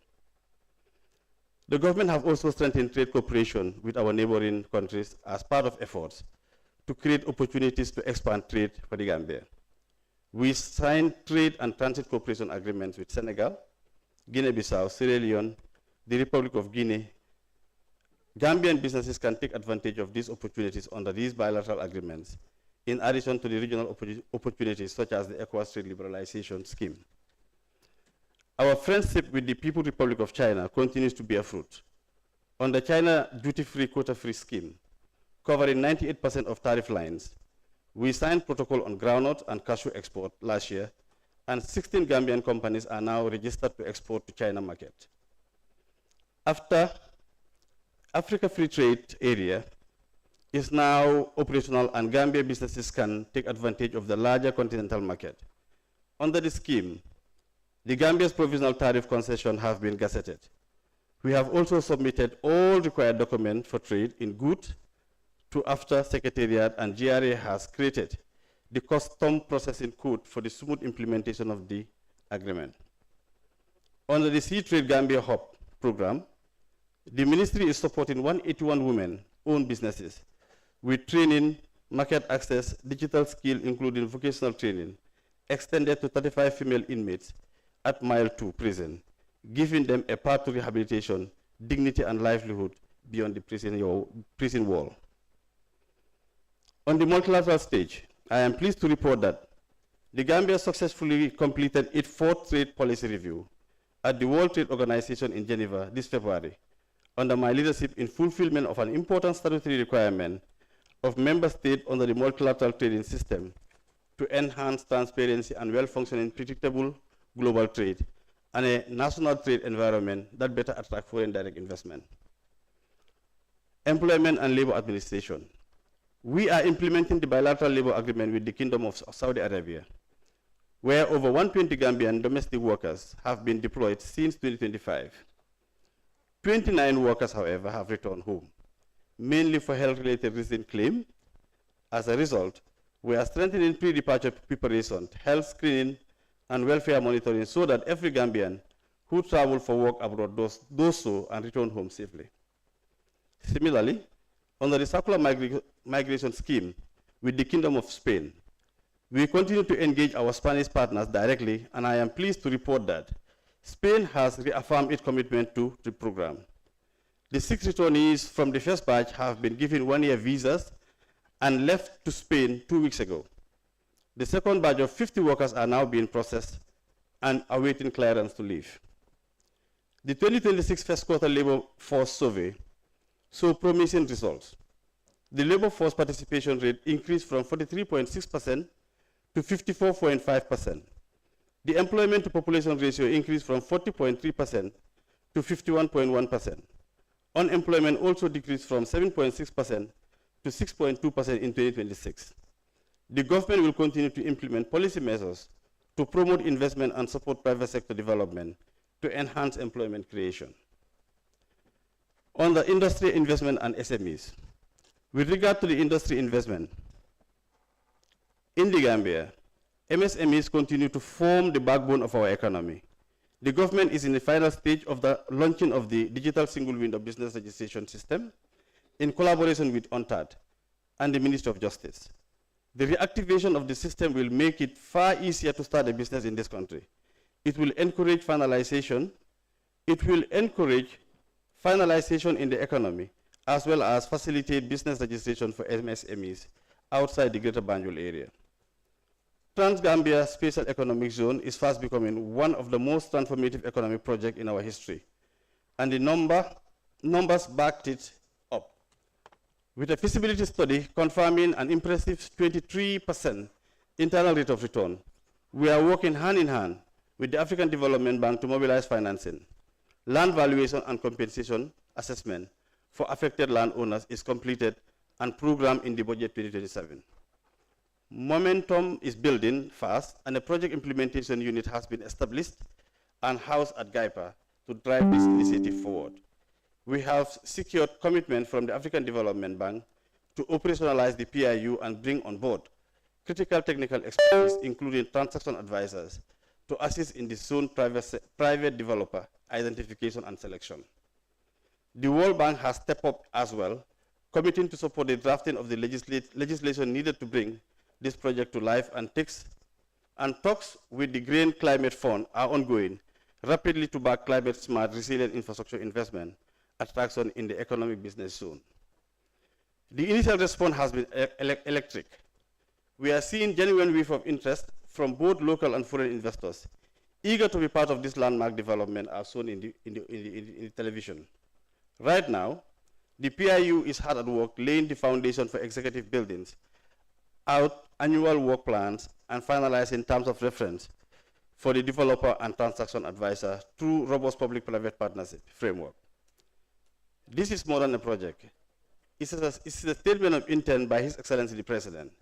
The government have also strengthened trade cooperation with our neighboring countries as part of efforts to create opportunities to expand trade for the Gambia. We signed trade and transit cooperation agreements with Senegal, Guinea-Bissau, Sierra Leone, the Republic of Guinea. Gambian businesses can take advantage of these opportunities under these bilateral agreements, in addition to the regional opportunities such as the ECOWAS Trade Liberalization Scheme. Our friendship with the People's Republic of China continues to bear fruit. On the China duty-free, quota-free scheme, covering 98% of tariff lines, we signed protocol on groundnut and cashew export last year, and 16 Gambian companies are now registered to export to China market. After Africa Free Trade Area is now operational and Gambia businesses can take advantage of the larger continental market. Under the scheme, the Gambia's provisional tariff concession have been gazetted. We have also submitted all required documents for trade in good to AFTA Secretariat, and GRA has created the custom processing code for the smooth implementation of the agreement. Under the Sea Trade Gambia Hub program, the ministry is supporting 181 women-owned businesses with training, market access, digital skill, including vocational training, extended to 35 female inmates at Mile 2 prison, giving them a path to rehabilitation, dignity, and livelihood beyond the prison wall. On the multilateral stage, I am pleased to report that the Gambia successfully completed its fourth trade policy review at the World Trade Organization in Geneva this February, under my leadership in fulfillment of an important statutory requirement of member states under the multilateral trading system to enhance transparency and well-functioning, predictable global trade and a national trade environment that better attract foreign direct investment. Employment and Labor Administration. We are implementing the bilateral labor agreement with the Kingdom of Saudi Arabia, where over 120 Gambian domestic workers have been deployed since 2025. 29 workers, however, have returned home, mainly for health-related reason claim. As a result, we are strengthening pre-departure preparation, health screening, and welfare monitoring so that every Gambian who travel for work abroad does so and return home safely. Similarly, under the circular migration scheme with the Kingdom of Spain, we continue to engage our Spanish partners directly, and I am pleased to report that Spain has reaffirmed its commitment to the program. The 6 returnees from the first batch have been given 1-year visas and left to Spain 2 weeks ago. The second batch of 50 workers are now being processed and awaiting clearance to leave. The 2026 first quarter labor force survey saw promising results. The labor force participation rate increased from 43.6% to 54.5%. The employment to population ratio increased from 40.3% to 51.1%. Unemployment also decreased from 7.6% to 6.2% in 2026. The government will continue to implement policy measures to promote investment and support private sector development to enhance employment creation. On the industry investment and SMEs, with regard to the industry investment, in the Gambia, MSMEs continue to form the backbone of our economy. The government is in the final stage of the launching of the digital single window business registration system in collaboration with UNTAD and the Ministry of Justice. The reactivation of the system will make it far easier to start a business in this country. It will encourage finalization. It will encourage finalization in the economy, as well as facilitate business registration for MSMEs outside the Greater Banjul area. Trans-Gambia Special Economic Zone is fast becoming one of the most transformative economic projects in our history, and the numbers backed it up. With a feasibility study confirming an impressive 23% internal rate of return, we are working hand in hand with the African Development Bank to mobilize financing. Land valuation and compensation assessment for affected landowners is completed and programmed in the budget 2027. Momentum is building fast, and a project implementation unit has been established and housed at GAIPA to drive this initiative forward. We have secured commitment from the African Development Bank to operationalize the PIU and bring on board critical technical expertise, including transaction advisors, to assist in the zone private developer identification and selection. The World Bank has stepped up as well, committing to support the drafting of the legislation needed to bring this project to life, and talks with the Green Climate Fund are ongoing rapidly to back climate smart resilient infrastructure investment attraction in the economic business zone. The initial response has been electric. We are seeing genuine wave of interest from both local and foreign investors, eager to be part of this landmark development as shown in the television. Right now, the PIU is hard at work laying the foundation for executive buildings, out annual work plans, and finalizing terms of reference for the developer and transaction advisor through robust public-private partnership framework. This is more than a project. It's a statement of intent by His Excellency the President.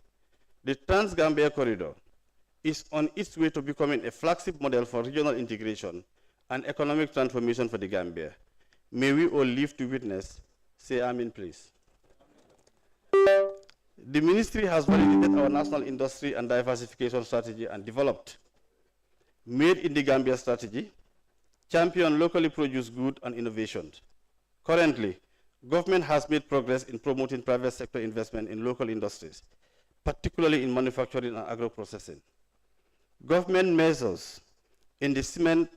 The Trans-Gambia Corridor is on its way to becoming a flagship model for regional integration and economic transformation for the Gambia. May we all live to witness. Say amen, please. The ministry has validated our national industry and diversification strategy and developed Made in the Gambia strategy, champion locally produced goods and innovations. Currently, government has made progress in promoting private sector investment in local industries, particularly in manufacturing and agro-processing. Government measures in the cement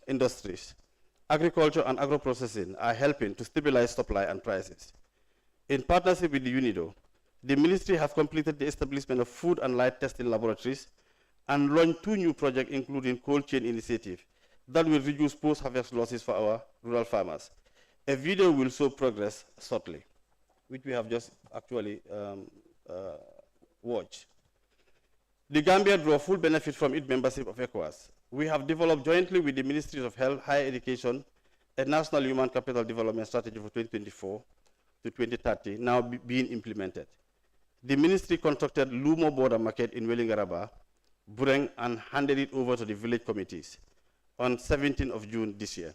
industries, agriculture and agro-processing are helping to stabilize supply and prices. In partnership with the UNIDO, the ministry has completed the establishment of food and light testing laboratories and launched 2 new projects, including cold chain initiative that will reduce post-harvest losses for our rural farmers. A video will show progress shortly, which we have just actually watched. The Gambia draw full benefit from its membership of ECOWAS. We have developed jointly with the Ministries of Health, Higher Education, a national human capital development strategy for 2024 to 2030, now being implemented. The ministry constructed Lumo border market in Wellingaraba, Bureng, and handed it over to the village committees on 17th of June this year.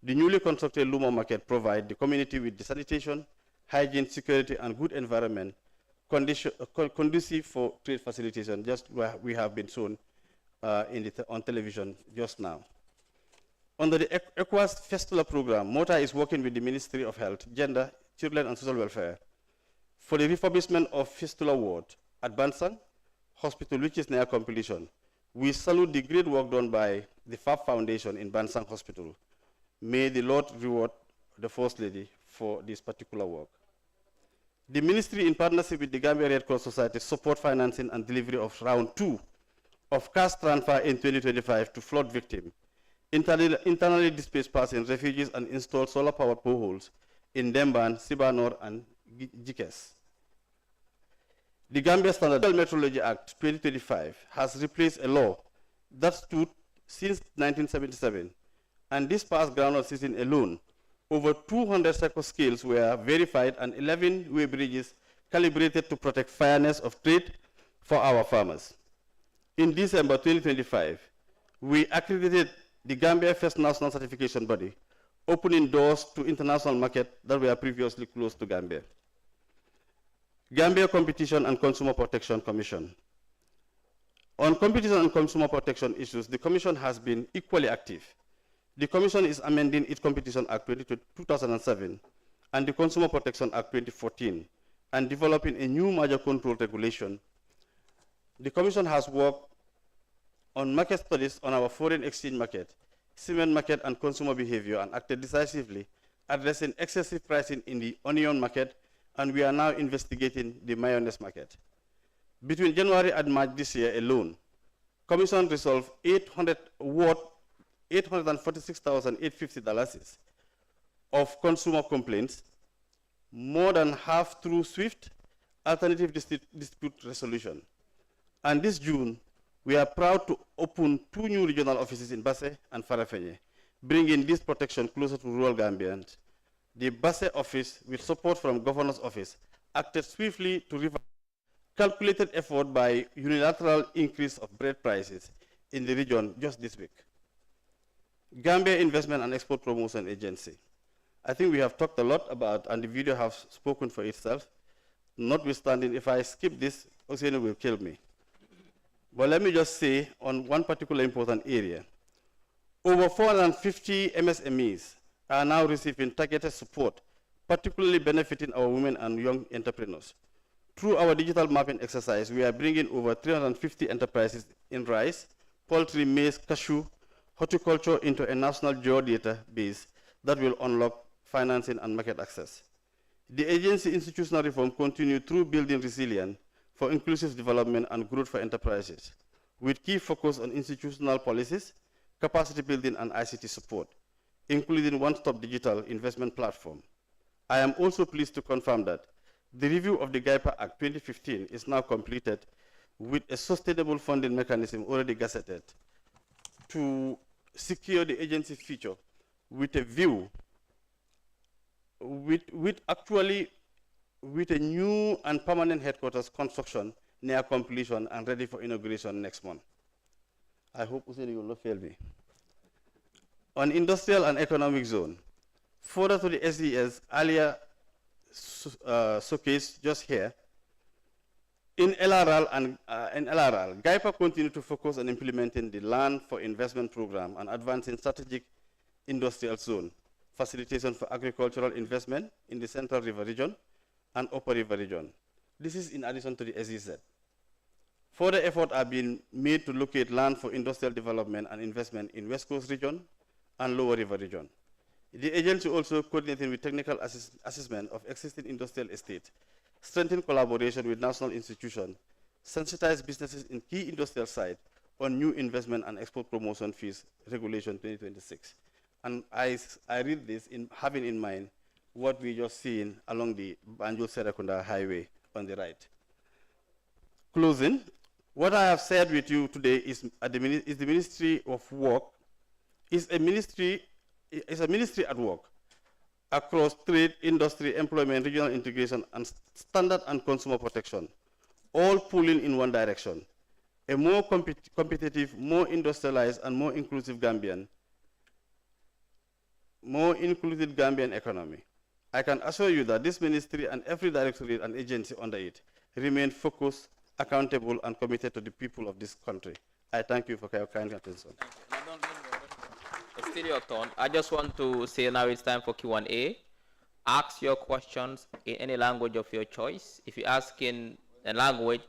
The newly constructed Lumo market provides the community with the sanitation, hygiene, security, and good environment conducive for trade facilitation, just where we have been shown on television just now. Under the ECOWAS Fistula program, MOTA is working with the Ministry of Health, Gender, Children and Social Welfare for the refurbishment of Fistula ward at Bansang Hospital, which is near completion. We salute the great work done by the FAB Foundation in Bansang Hospital. May the Lord reward the First Lady for this particular work. The ministry, in partnership with the Gambia Red Cross Society, support financing and delivery of round 2 of cash transfer in 2025 to flood victims, internally displaced persons, refugees, and installed solar-powered boreholes in Demban, Sibanor, and Jikes. The Gambia Standard Metrology Act 2025 has replaced a law that stood since 1977, and this past groundnut season alone, over 200 cycle scales were verified and 11 way bridges calibrated to protect fairness of trade for our farmers. In December 2025, we accredited the Gambia First National Certification Body, opening doors to international markets that were previously closed to Gambia. Gambia Competition and Consumer Protection Commission. On competition and consumer protection issues, the Commission has been equally active. The Commission is amending its Competition Act 2007 and the Consumer Protection Act 2014 and developing a new merger control regulation. The Commission has worked on market studies on our foreign exchange market, cement market, and consumer behavior, and acted decisively, addressing excessive pricing in the onion market, and we are now investigating the mayonnaise market. Between January and March this year alone, Commission resolved $846,850 of consumer complaints, more than half through swift alternative dispute resolution. And this June, we are proud to open 2 new regional offices in Basse and Farafenye, bringing this protection closer to rural Gambians. The Basse office, with support from Governor's office, acted swiftly to reverse calculated effort by unilateral increase of bread prices in the region just this week. Gambia Investment and Export Promotion Agency. I think we have talked a lot about, and the video has spoken for itself. Notwithstanding, if I skip this, Oceano will kill me. But let me just say on one particular important area. Over 450 MSMEs are now receiving targeted support, particularly benefiting our women and young entrepreneurs. Through our digital mapping exercise, we are bringing over 350 enterprises in rice, poultry, maize, cashew, horticulture into a national geodatabase that will unlock financing and market access. The agency institutional reform continued through building resilience for inclusive development and growth for enterprises, with key focus on institutional policies, capacity building, and ICT support, including one-stop digital investment platform. I am also pleased to confirm that the review of the GAIPA Act 2015 is now completed with a sustainable funding mechanism already gazetted to secure the agency future with a view, with a new and permanent headquarters construction near completion and ready for inauguration next month. I hope Useni will not fail me. On industrial and economic zone, further to the SDS earlier showcase just here, in LRL, GAIPA continued to focus on implementing the Land for Investment Program and advancing strategic industrial zone, facilitation for agricultural investment in the Central River Region and Upper River Region. This is in addition to the SEZ. Further efforts are being made to locate land for industrial development and investment in West Coast Region and Lower River Region. The agency also coordinating with technical assessment of existing industrial estates, strengthen collaboration with national institutions, sensitize businesses in key industrial sites on new investment and export promotion fees regulation 2026. And I read this having in mind what we just seen along the Banjul-Serekunda highway on the right. Closing, what I have shared with you today is the Ministry of Work, is a ministry at work across trade, industry, employment, regional integration, and standard and consumer protection, all pulling in one direction. A more competitive, more industrialized, and more inclusive Gambian economy. I can assure you that this ministry and every directorate and agency under it remain focused, accountable, and committed to the people of this country. I thank you for your kind attention. It's still your turn. I just want to say now it's time for Q&A. Ask your questions in any language of your choice. If you ask in a language,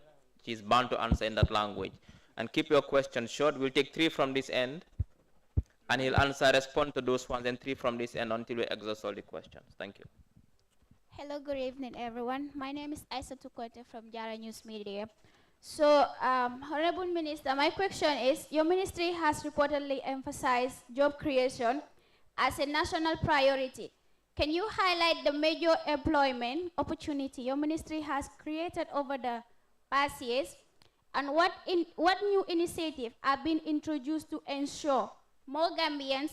she's bound to answer in that language. And keep your questions short. We'll take 3 from this end, and he'll respond to those ones, and 3 from this end until we exhaust all the questions. Thank you. Hello, good evening, everyone. My name is Isa Tukote from Jara News Media. So, Honorable Minister, my question is, your ministry has reportedly emphasized job creation as a national priority. Can you highlight the major employment opportunity your ministry has created over the past years, and what new initiatives are being introduced to ensure more Gambian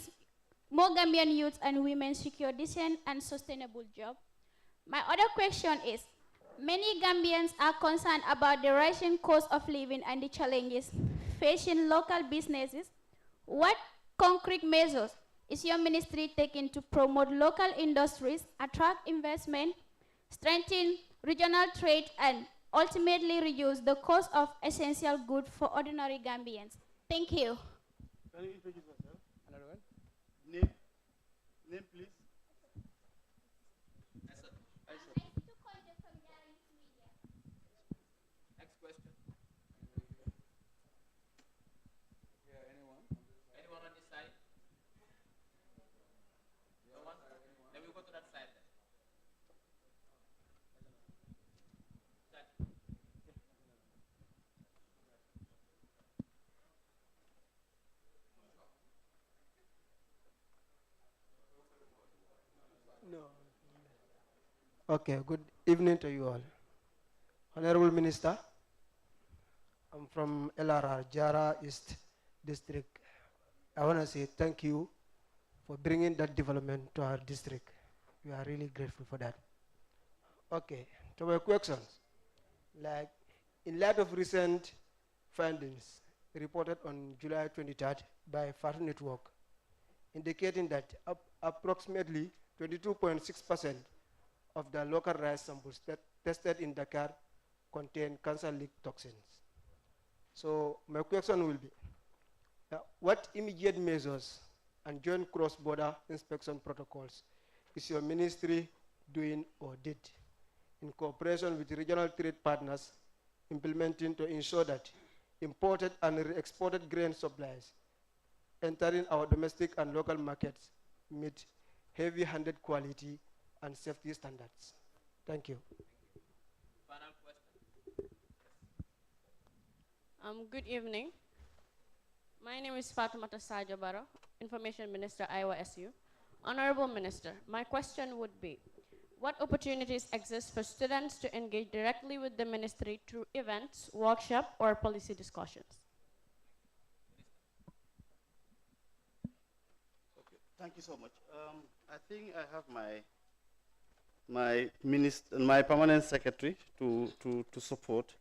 youth and women secure decent and sustainable jobs? My other question is, many Gambians are concerned about the rising cost of living and the challenges facing local businesses. What concrete measures is your ministry taking to promote local industries, attract investment, strengthen regional trade, and ultimately reduce the cost of essential goods for ordinary Gambians? Thank you. Can you introduce yourself? Another one? Name, please. Next question. Anyone on this side? No one? Then we'll go to that side then. No. Okay, good evening to you all. Honorable Minister, I'm from LRR, Jara East District. I want to say thank you for bringing that development to our district. We are really grateful for that. Okay, to my questions. Like, in light of recent findings reported on July 23rd by Fatu Network, indicating that approximately 22.6% of the local rice samples tested in Dakar contain cancer-leak toxins. So my question will be, what immediate measures and joint cross-border inspection protocols is your ministry doing or did in cooperation with regional trade partners implementing to ensure that imported and re-exported grain supplies entering our domestic and local markets meet heavy-handed quality and safety standards? Thank you. Final question. Good evening. My name is Fatimata Sajo Baro, Information Minister, Iowa SU. Honorable Minister, my question would be, what opportunities exist for students to engage directly with the ministry through events, workshops, or policy discussions? Okay, thank you so much. I think I have my permanent secretary to support.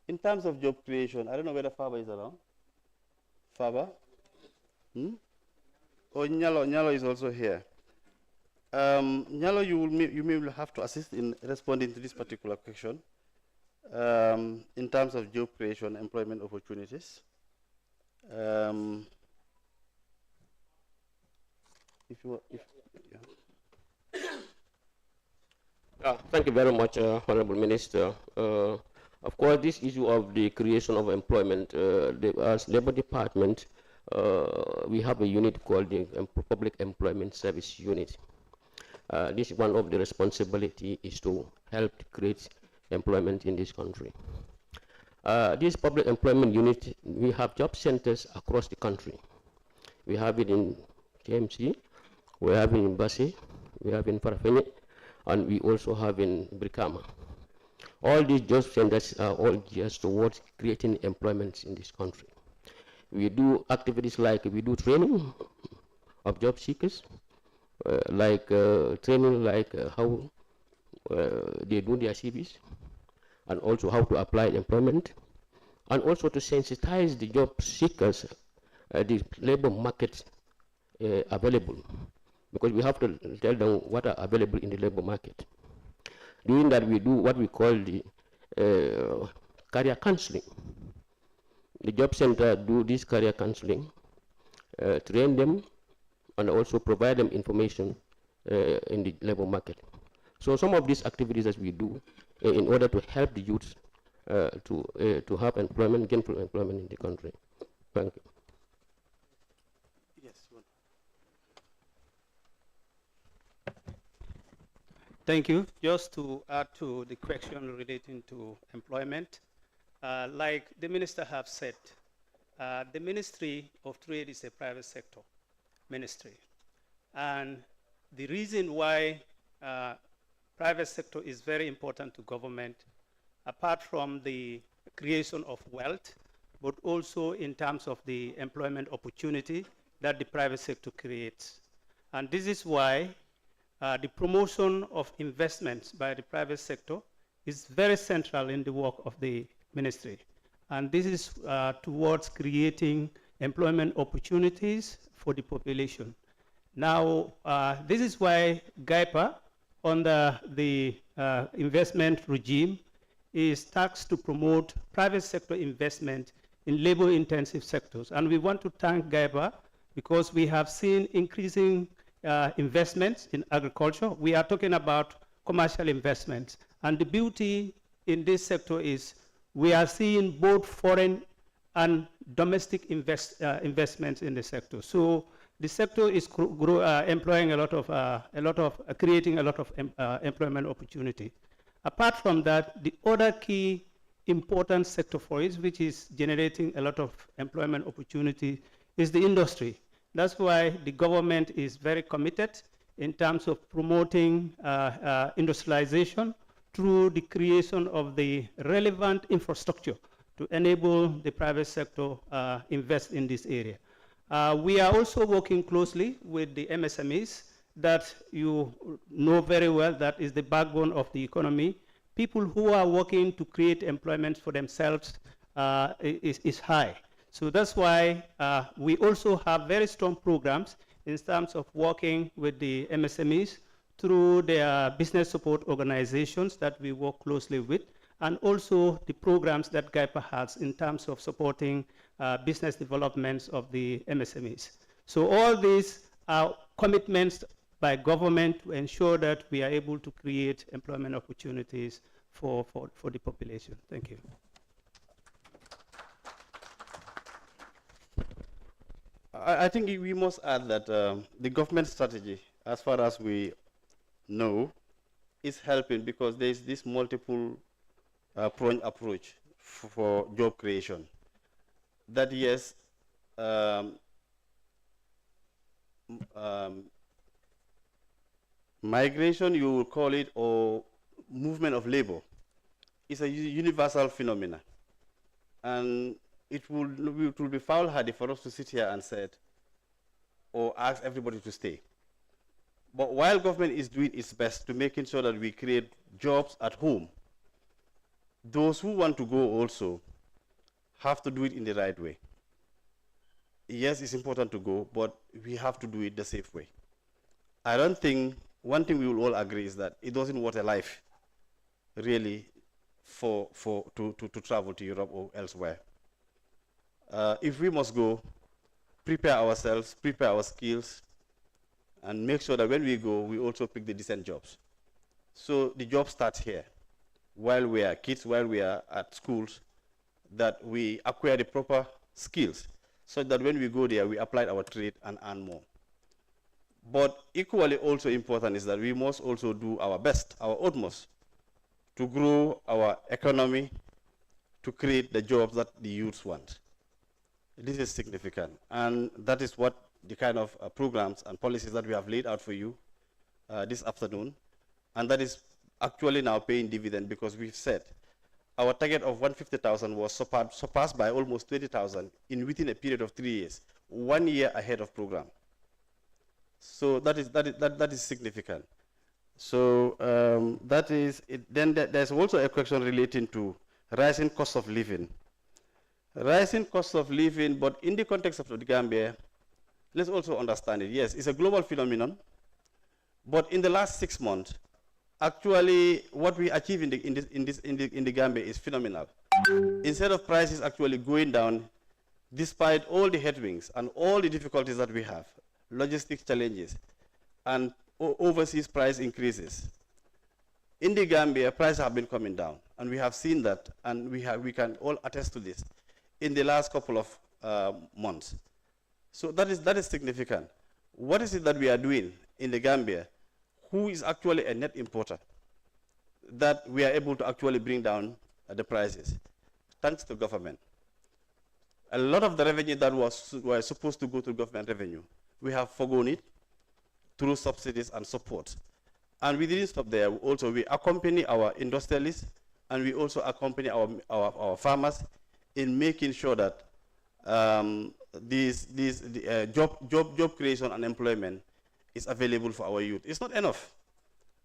In terms of job creation, I don't know whether Faba is around. Faba? Oh, Nyalo is also here. Nyalo, you may have to assist in responding to this particular question in terms of job creation, employment opportunities. Thank you very much, Honorable Minister. Of course, this issue of the creation of employment, as Labour Department, we have a unit called the Public Employment Service Unit. This is one of the responsibility is to help create employment in this country. This Public Employment Unit, we have job centers across the country. We have it in KMC, we have it in Bassi, we have in Farafenni, and we also have in Brikama. All these job centers are all geared towards creating employment in this country. We do activities like we do training of job seekers, training like how they do their CVs, and also how to apply employment, and also to sensitize the job seekers the labor market available, because we have to tell them what are available in the labor market. Doing that, we do what we call the career counseling. The job center do this career counseling, train them, and also provide them information in the labor market. So some of these activities that we do in order to help the youth to have employment, gainful employment in the country. Thank you. Yes. Thank you. Just to add to the question relating to employment, like the minister have said, the Ministry of Trade is a private sector ministry. And the reason why private sector is very important to government, apart from the creation of wealth, but also in terms of the employment opportunity that the private sector creates. And this is why the promotion of investments by the private sector is very central in the work of the ministry. And this is towards creating employment opportunities for the population. Now, this is why GAIPA, under the investment regime, is tasked to promote private sector investment in labor-intensive sectors. And we want to thank GAIPA because we have seen increasing investments in agriculture. We are talking about commercial investments. And the beauty in this sector is we are seeing both foreign and domestic investments in the sector. So the sector is employing creating a lot of employment opportunity. Apart from that, the other key important sector for it, which is generating a lot of employment opportunity, is the industry. That's why the government is very committed in terms of promoting industrialization through the creation of the relevant infrastructure to enable the private sector invest in this area. We are also working closely with the MSMEs that you know very well, that is the backbone of the economy. People who are working to create employment for themselves is high. So that's why we also have very strong programs in terms of working with the MSMEs through their business support organizations that we work closely with, and also the programs that GAIPA has in terms of supporting business developments of the MSMEs. So all these are commitments by government to ensure that we are able to create employment opportunities for the population. Thank you. I think we must add that the government strategy, as far as we know, is helping because there is this multiple pronged approach for job creation. That yes, migration, you will call it, or movement of labor, is a universal phenomenon. And it will be foolhardy for us to sit here and say, or ask everybody to stay. But while government is doing its best to making sure that we create jobs at home, those who want to go also have to do it in the right way. Yes, it's important to go, but we have to do it the safe way. I don't think, one thing we will all agree is that it doesn't worth a life, really, to travel to Europe or elsewhere. If we must go, prepare ourselves, prepare our skills, and make sure that when we go, we also pick the decent jobs. So the job starts here, while we are kids, while we are at schools, that we acquire the proper skills, so that when we go there, we apply our trade and earn more. But equally also important is that we must also do our best, our utmost, to grow our economy, to create the jobs that the youths want. This is significant, and that is what the kind of programs and policies that we have laid out for you this afternoon, and that is actually now paying dividend because we've said our target of 150,000 was surpassed by almost 20,000 within a period of 3 years, 1 year ahead of program. So that is significant. So that is it. Then there's also a question relating to rising cost of living. Rising cost of living, but in the context of the Gambia, let's also understand it. Yes, it's a global phenomenon, but in the last 6 months, actually, what we achieve in the Gambia is phenomenal. Instead of prices actually going down, despite all the headwinds and all the difficulties that we have, logistics challenges, and overseas price increases, in the Gambia, prices have been coming down, and we have seen that, and we can all attest to this in the last couple of months. So that is significant. What is it that we are doing in the Gambia? Who is actually a net importer, that we are able to actually bring down the prices? Thanks to government. A lot of the revenue that was supposed to go to government revenue, we have forgone it through subsidies and support. And we didn't stop there. Also, we accompany our industrialists, and we also accompany our farmers in making sure that job creation and employment is available for our youth. It's not enough,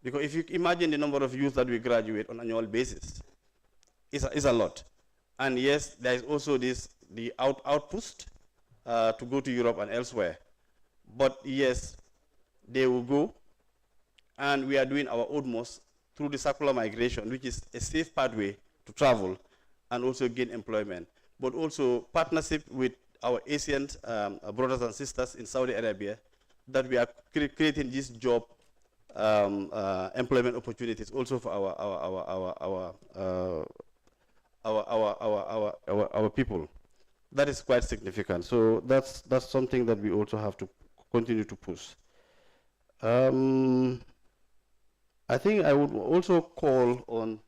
because if you imagine the number of youth that we graduate on an annual basis, it's a lot. And yes, there is also the outpost to go to Europe and elsewhere. But yes, they will go, and we are doing our utmost through the circular migration, which is a safe pathway to travel and also gain employment, but also partnership with our Asian brothers and sisters in Saudi Arabia, that we are creating this job employment opportunities also for our people. That is quite significant. So that's something that we also have to continue to push. I think I would also call on.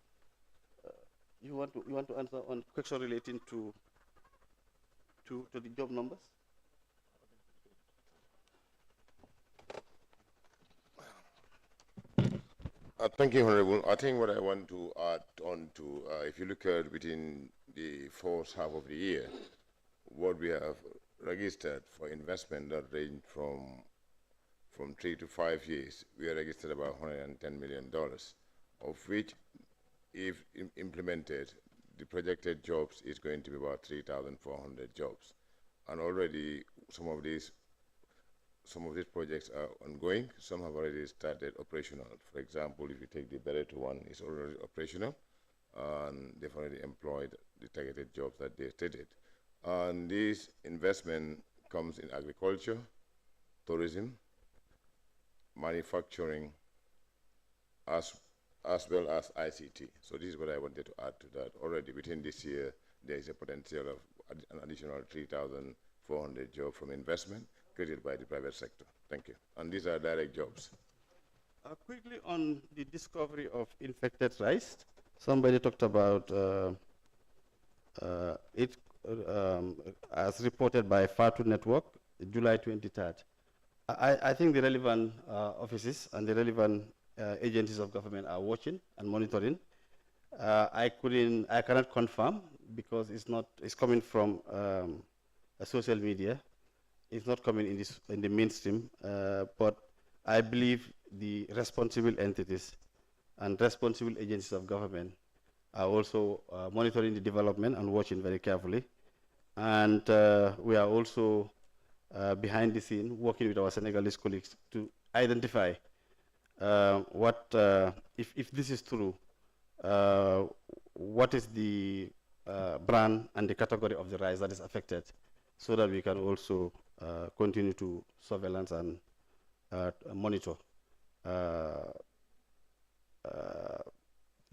You want to answer on question relating to the job numbers? Thank you, Honorable. I think what I want to add on to, if you look at within the first half of the year, what we have registered for investment that range from 3 to 5 years, we have registered about $110 million, of which, if implemented, the projected jobs is going to be about 3,400 jobs. And already some of these some of these projects are ongoing. Some have already started operational. For example, if you take the Bereto one, it's already operational, and they've already employed the targeted jobs that they stated. And this investment comes in agriculture, tourism, manufacturing, as well as ICT. So this is what I wanted to add to that. Already within this year, there is a potential of an additional 3,400 jobs from investment created by the private sector. Thank you. And these are direct jobs. Quickly on the discovery of infected rice, somebody talked about it as reported by FATU Network, July 23rd. I think the relevant offices and the relevant agencies of government are watching and monitoring. I cannot confirm because it's coming from social media. It's not coming in the mainstream, but I believe the responsible entities and responsible agencies of government are also monitoring the development and watching very carefully. And we are also behind the scene working with our Senegalese colleagues to identify if this is true, what is the brand and the category of the rice that is affected, so that we can also continue to surveillance and monitor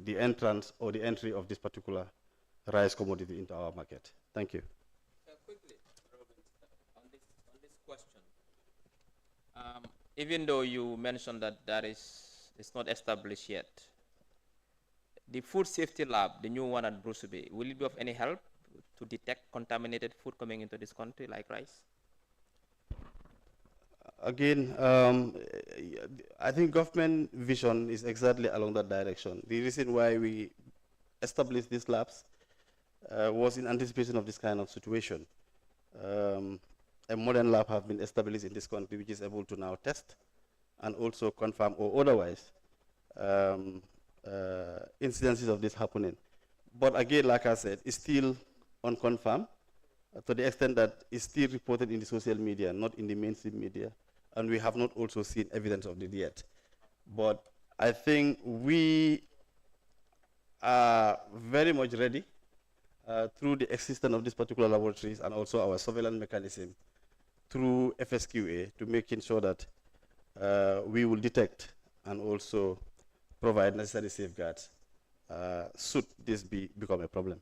the entrance or the entry of this particular rice commodity into our market. Thank you. Quickly, on this question, even though you mentioned that it's not established yet, the food safety lab, the new one at Bruce Bay, will it be of any help to detect contaminated food coming into this country, like rice? Again, I think government vision is exactly along that direction. The reason why we established these labs was in anticipation of this kind of situation. A modern lab has been established in this country which is able to now test and also confirm or otherwise incidences of this happening. But again, like I said, it's still unconfirmed to the extent that it's still reported in the social media, not in the mainstream media, and we have not also seen evidence of it yet. But I think we are very much ready through the existence of these particular laboratories and also our surveillance mechanism through FSQA to making sure that we will detect and also provide necessary safeguards should this become a problem.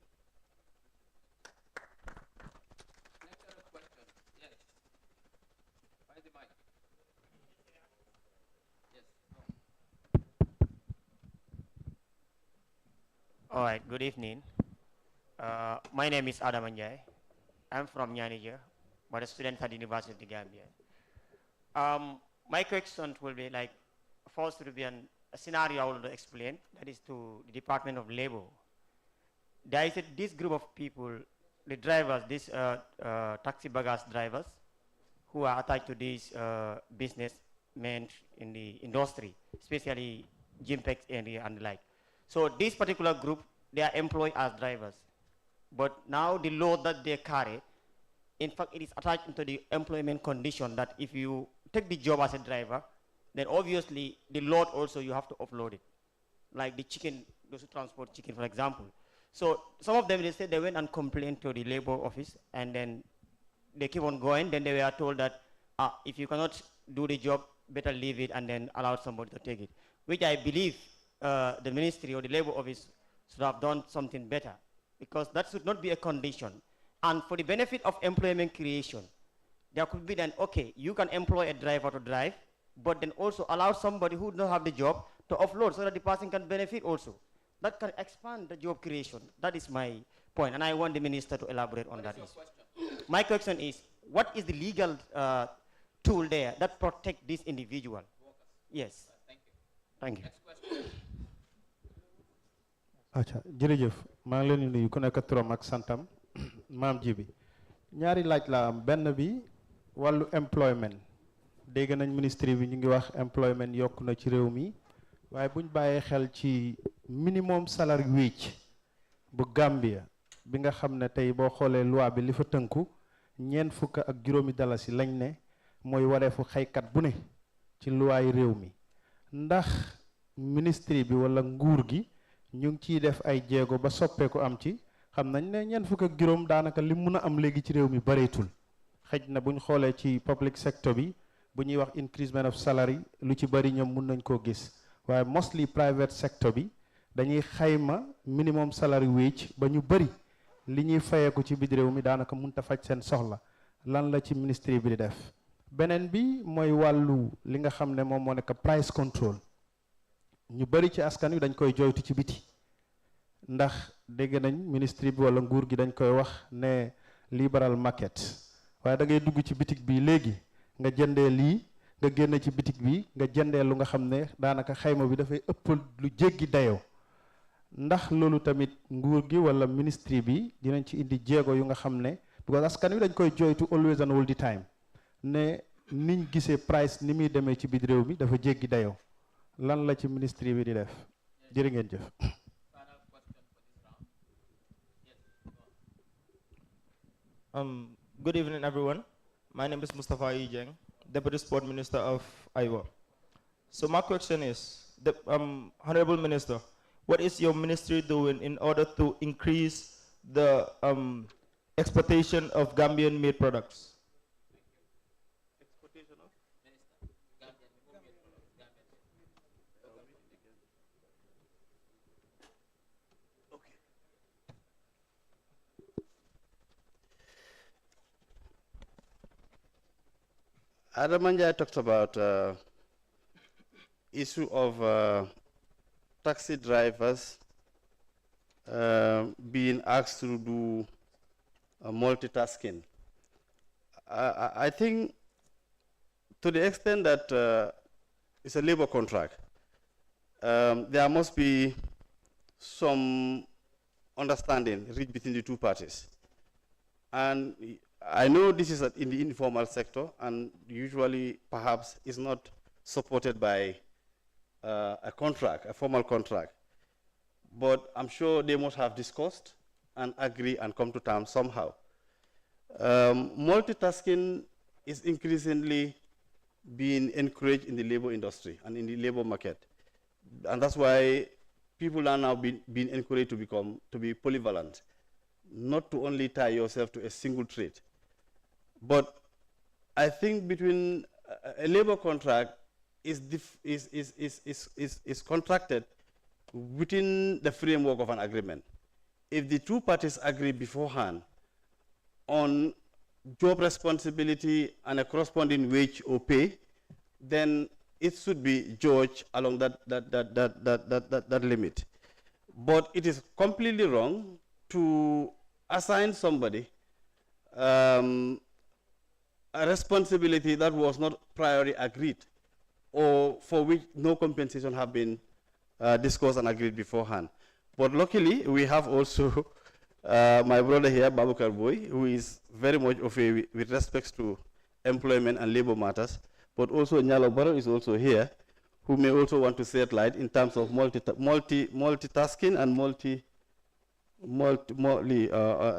All right, good evening. My name is Adam Anjay. I'm from Niger, but a student at the University of the Gambia. My question will be like, first will be a scenario I will explain, that is to the Department of Labor. There is this group of people, the drivers, these taxi baggage drivers, who are attached to these businessmen in the industry, especially Gimpex area and the like. So this particular group, they are employed as drivers. But now the load that they carry, in fact, it is attached into the employment condition that if you take the job as a driver, then obviously the load also you have to offload it. Like the chicken, those who transport chicken, for example. So some of them, they said they went and complained to the labor office, and then they keep on going. Then they were told that if you cannot do the job, better leave it and then allow somebody to take it, which I believe the ministry or the labor office should have done something better, because that should not be a condition. And for the benefit of employment creation, there could be then, okay, you can employ a driver to drive, but then also allow somebody who doesn't have the job to offload so that the person can benefit also. That can expand the job creation. That is my point, and I want the minister to elaborate on that issue. My question is, what is the legal tool there that protect this individual? Yes. Thank you. Next question. Acha jërëjëf maa ngi leen di nuyu ku nekk turam ak santam maam ji bi ñaari laaj la am benn bi wàllu employment dégg nañ ministre bi ñu ngi wax employment yokk na ci réew mi waaye buñ bàyyee xel ci minimum salary wage bu Gambia bi nga xam ne tey boo xoolee loi bi li fa tënku $40 dalasi lañ ne mooy wareefu xëykat bu ne ci luwaay réew mi ndax ministry bi wala nguur gi ñu ngi ciy def ay jéego ba soppeeku am ci xam nañ ne ñeent fukk ak juróom daanaka li mun a am léegi ci réew mi bareetul xëj na bu ñu xoolee ci public sector bi bu ñuy wax increasement of salary lu ci bari ñoom mun nañ koo gis waaye mostly private sector bi dañuy xayma minimum salary wage ba ñu bari li ñuy fayeeku ci biir réew mi daanaka mënut a faj seen soxla lan la ci ministry bi di def beneen bi mooy wàllu li nga xam ne moom moo nekk price control ñu bari ci askan wi dañ koy joytu ci biti ndax dégg nañ ministry bi wala nguur gi dañ koy wax ne liberal market waaye da ngay dugg ci bitik bi léegi nga jëndee lii nga génn ci bitik bi nga jëndee lu nga xam ne daanaka xayma bi dafay ëpp lu jéggi dayoo ndax loolu tamit nguur gi wala ministry bi dinañ ci indi jéego yu nga xam ne because askan wi dañ koy joytu always and all the time ne niñ gisee price ni muy demee ci biir réew mi dafa jéggi dayoo lan la ci ministry bi di def jërë ngeen jëf. Good evening, everyone. My name is Mustafa Ijeng, Deputy Sport Minister of Iowa. So my question is, Honorable Minister, what is your ministry doing in order to increase the exportation of Gambian-made products? Adam Manjai talked about issue of taxi drivers being asked to do multitasking. I think to the extent that it's a labor contract, there must be some understanding reached between the two parties. And I know this is in the informal sector and usually perhaps is not supported by a contract, a formal contract. But I'm sure they must have discussed and agree and come to terms somehow. Multitasking is increasingly being encouraged in the labor industry and in the labor market. And that's why people are now being encouraged to be polyvalent, not to only tie yourself to a single trade. But I think between a labor contract is contracted within the framework of an agreement. If the two parties agree beforehand on job responsibility and a corresponding wage or pay, then it should be judged along that limit. But it is completely wrong to assign somebody a responsibility that was not priorly agreed or for which no compensation have been discussed and agreed beforehand. But luckily, we have also my brother here, Babukar Boy, who is very much of a with respect to employment and labor matters. But also Nyalo Baro is also here, who may also want to shed light in terms of multitasking and multi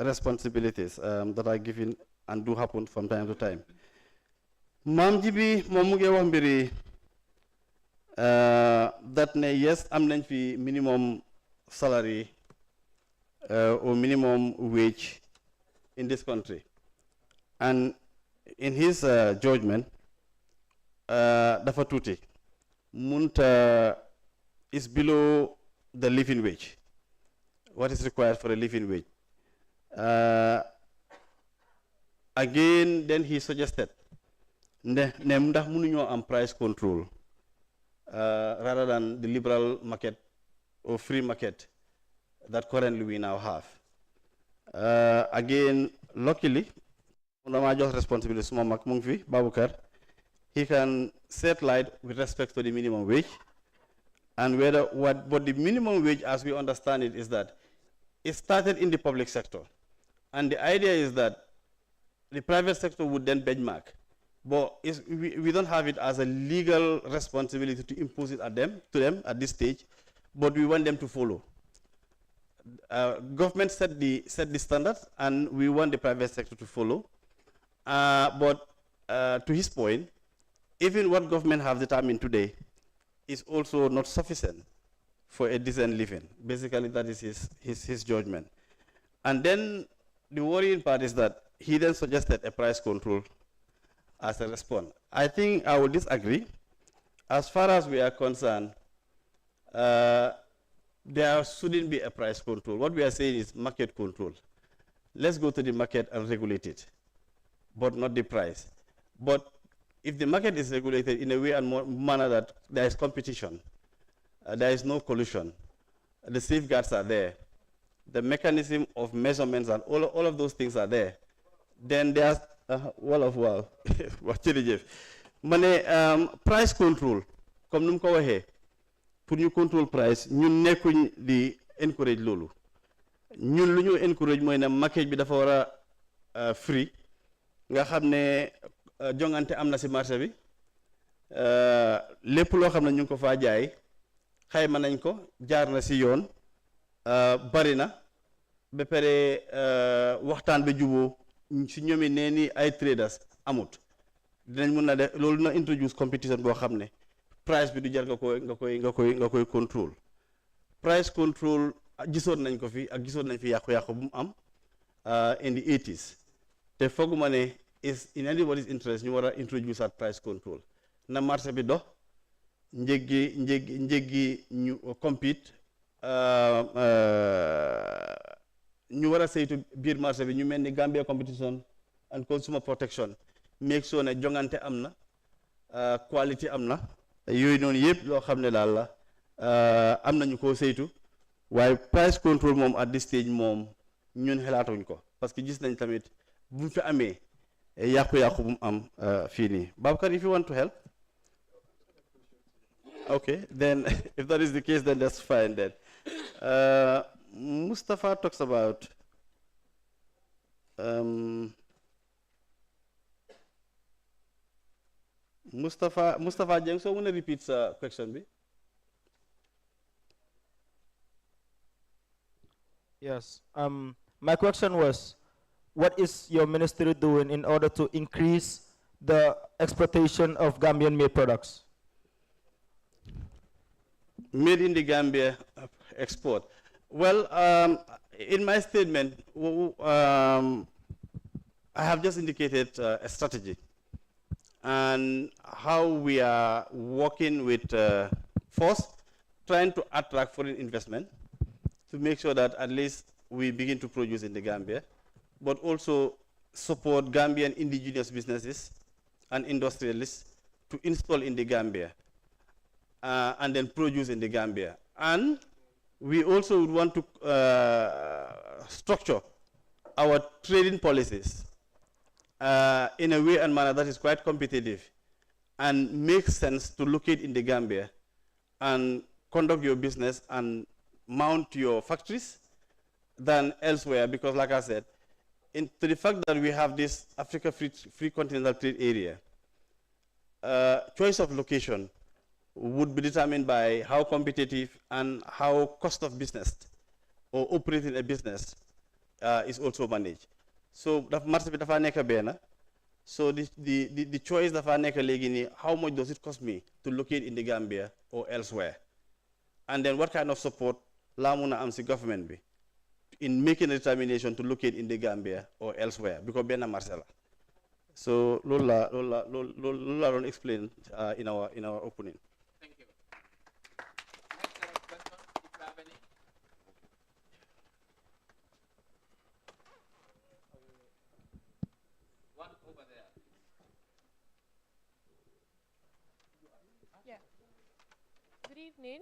responsibilities that are given and do happen from time to time. Mam Jibi momuge wax mbiri that ne yes am nañ fi minimum salary or minimum wage in this country, and in his judgment dafa tuuti munta is below the living wage, what is required for a living wage. Again, then he suggested ne ndax mënuñoo am price control rather than the liberal market or free market that currently we now have. Again, luckily, I just responsibility small Mak Mungfi, Babukar, he can set light with respect to the minimum wage and but the minimum wage as we understand it is that it started in the public sector. And the idea is that the private sector would then benchmark. But we don't have it as a legal responsibility to impose it to them at this stage, but we want them to follow. Government set the standards, and we want the private sector to follow. But to his point, even what government have determined today is also not sufficient for a decent living. Basically, that is his judgment. And then the worrying part is that he then suggested a price control as a response. I think I will disagree. As far as we are concerned, there shouldn't be a price control. What we are saying is market control. Let's go to the market and regulate it, but not the price. But if the market is regulated in a way and manner that there is competition, there is no collusion, the safeguards are there, the mechanism of measurements and all of those things are there, then there's price control, comme nous ko waxee, pour ñu control price, ñun nekkuñ di encourage loolu. Ñun lu ñu encourage mooy ne market bi dafa war a free, nga xam ne jongante am na si marché bi, lépp loo xam ne ñu ngi ko faa jaay xayma nañ ko, jaar na si yoon, bari na ba pare waxtaan ba juboo si ñoomi nee ni ay traders amut. Dinañ mun na def loolu na introduce competition boo xam ne price bi du jar nga koy control. Price control gisoon nañ ko fi ak gisoon nañ fi yàqu-yàqu bu mu am in the 80s te fooguma ne is in anybody's interest ñu war a introduce at price control. Na marché bi dox njëg gi ñu compete ñu war a saytu biir marché bi ñu mel ni Gambia Competition and Consumer Protection make sure ne jongante am na, quality am na, yooyu noonu yëpp loo xam ne daal la am nañu koo saytu. waaye price control moom at this stage moom ñun xelaatuñ ko parce que gis nañ tamit bu mu fi amee yàqu-yàqu bu mu am fii nii. Babakar, if you want to help. Okay, then if that is the case, then that's fine then. Mustafa talks about Mustafa Jeng, so I want to repeat the question B. Yes. My question was, what is your ministry doing in order to increase the exploitation of Gambian-made products? Made in the Gambia export. Well, in my statement, I have just indicated a strategy and how we are working with force, trying to attract foreign investment to make sure that at least we begin to produce in the Gambia, but also support Gambian indigenous businesses and industrialists to install in the Gambia and then produce in the Gambia. And we also would want to structure our trading policies in a way and manner that is quite competitive and makes sense to locate in the Gambia and conduct your business and mount your factories than elsewhere, because like I said, to the fact that we have this Africa free continental trade area, choice of location would be determined by how competitive and how cost of business or operating a business is also managed. So the market dafa nekk benn. So the choice dafa nekk léegi nii, how much does it cost me to locate in the Gambia or elsewhere? And then what kind of support laa mun a am si government bi in making a determination to locate in the Gambia or elsewhere, because benn marché la. So loolu la doon explain in our opening. Thank you. One over there. Yeah. Good evening.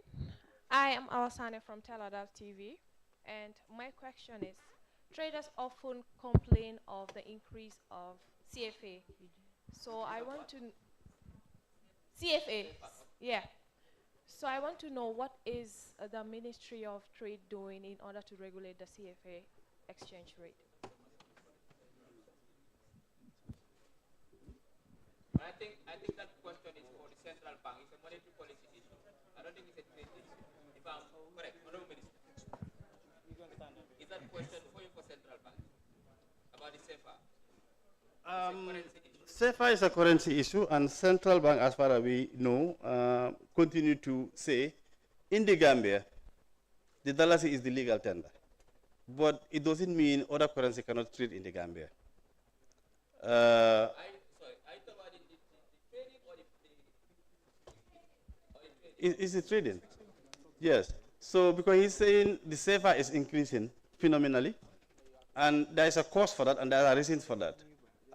I am Awasane from Teladal TV, and my question is, traders often complain of the increase of CFA. So I want to CFA, yeah. So I want to know what is the Ministry of Trade doing in order to regulate the CFA exchange rate? I think that question is for the central bank. It's a monetary policy issue. I don't think it's a trade issue. If I'm correct, Honorable Minister. Is that question for you for central bank about the CFA? CFA is a currency issue, and central bank, as far as we know, continue to say, in the Gambia, the dollar is the legal tender. But it doesn't mean other currency cannot trade in the Gambia. Is it trading? Yes. So because he's saying the CFA is increasing phenomenally, and there is a cause for that, and there are reasons for that.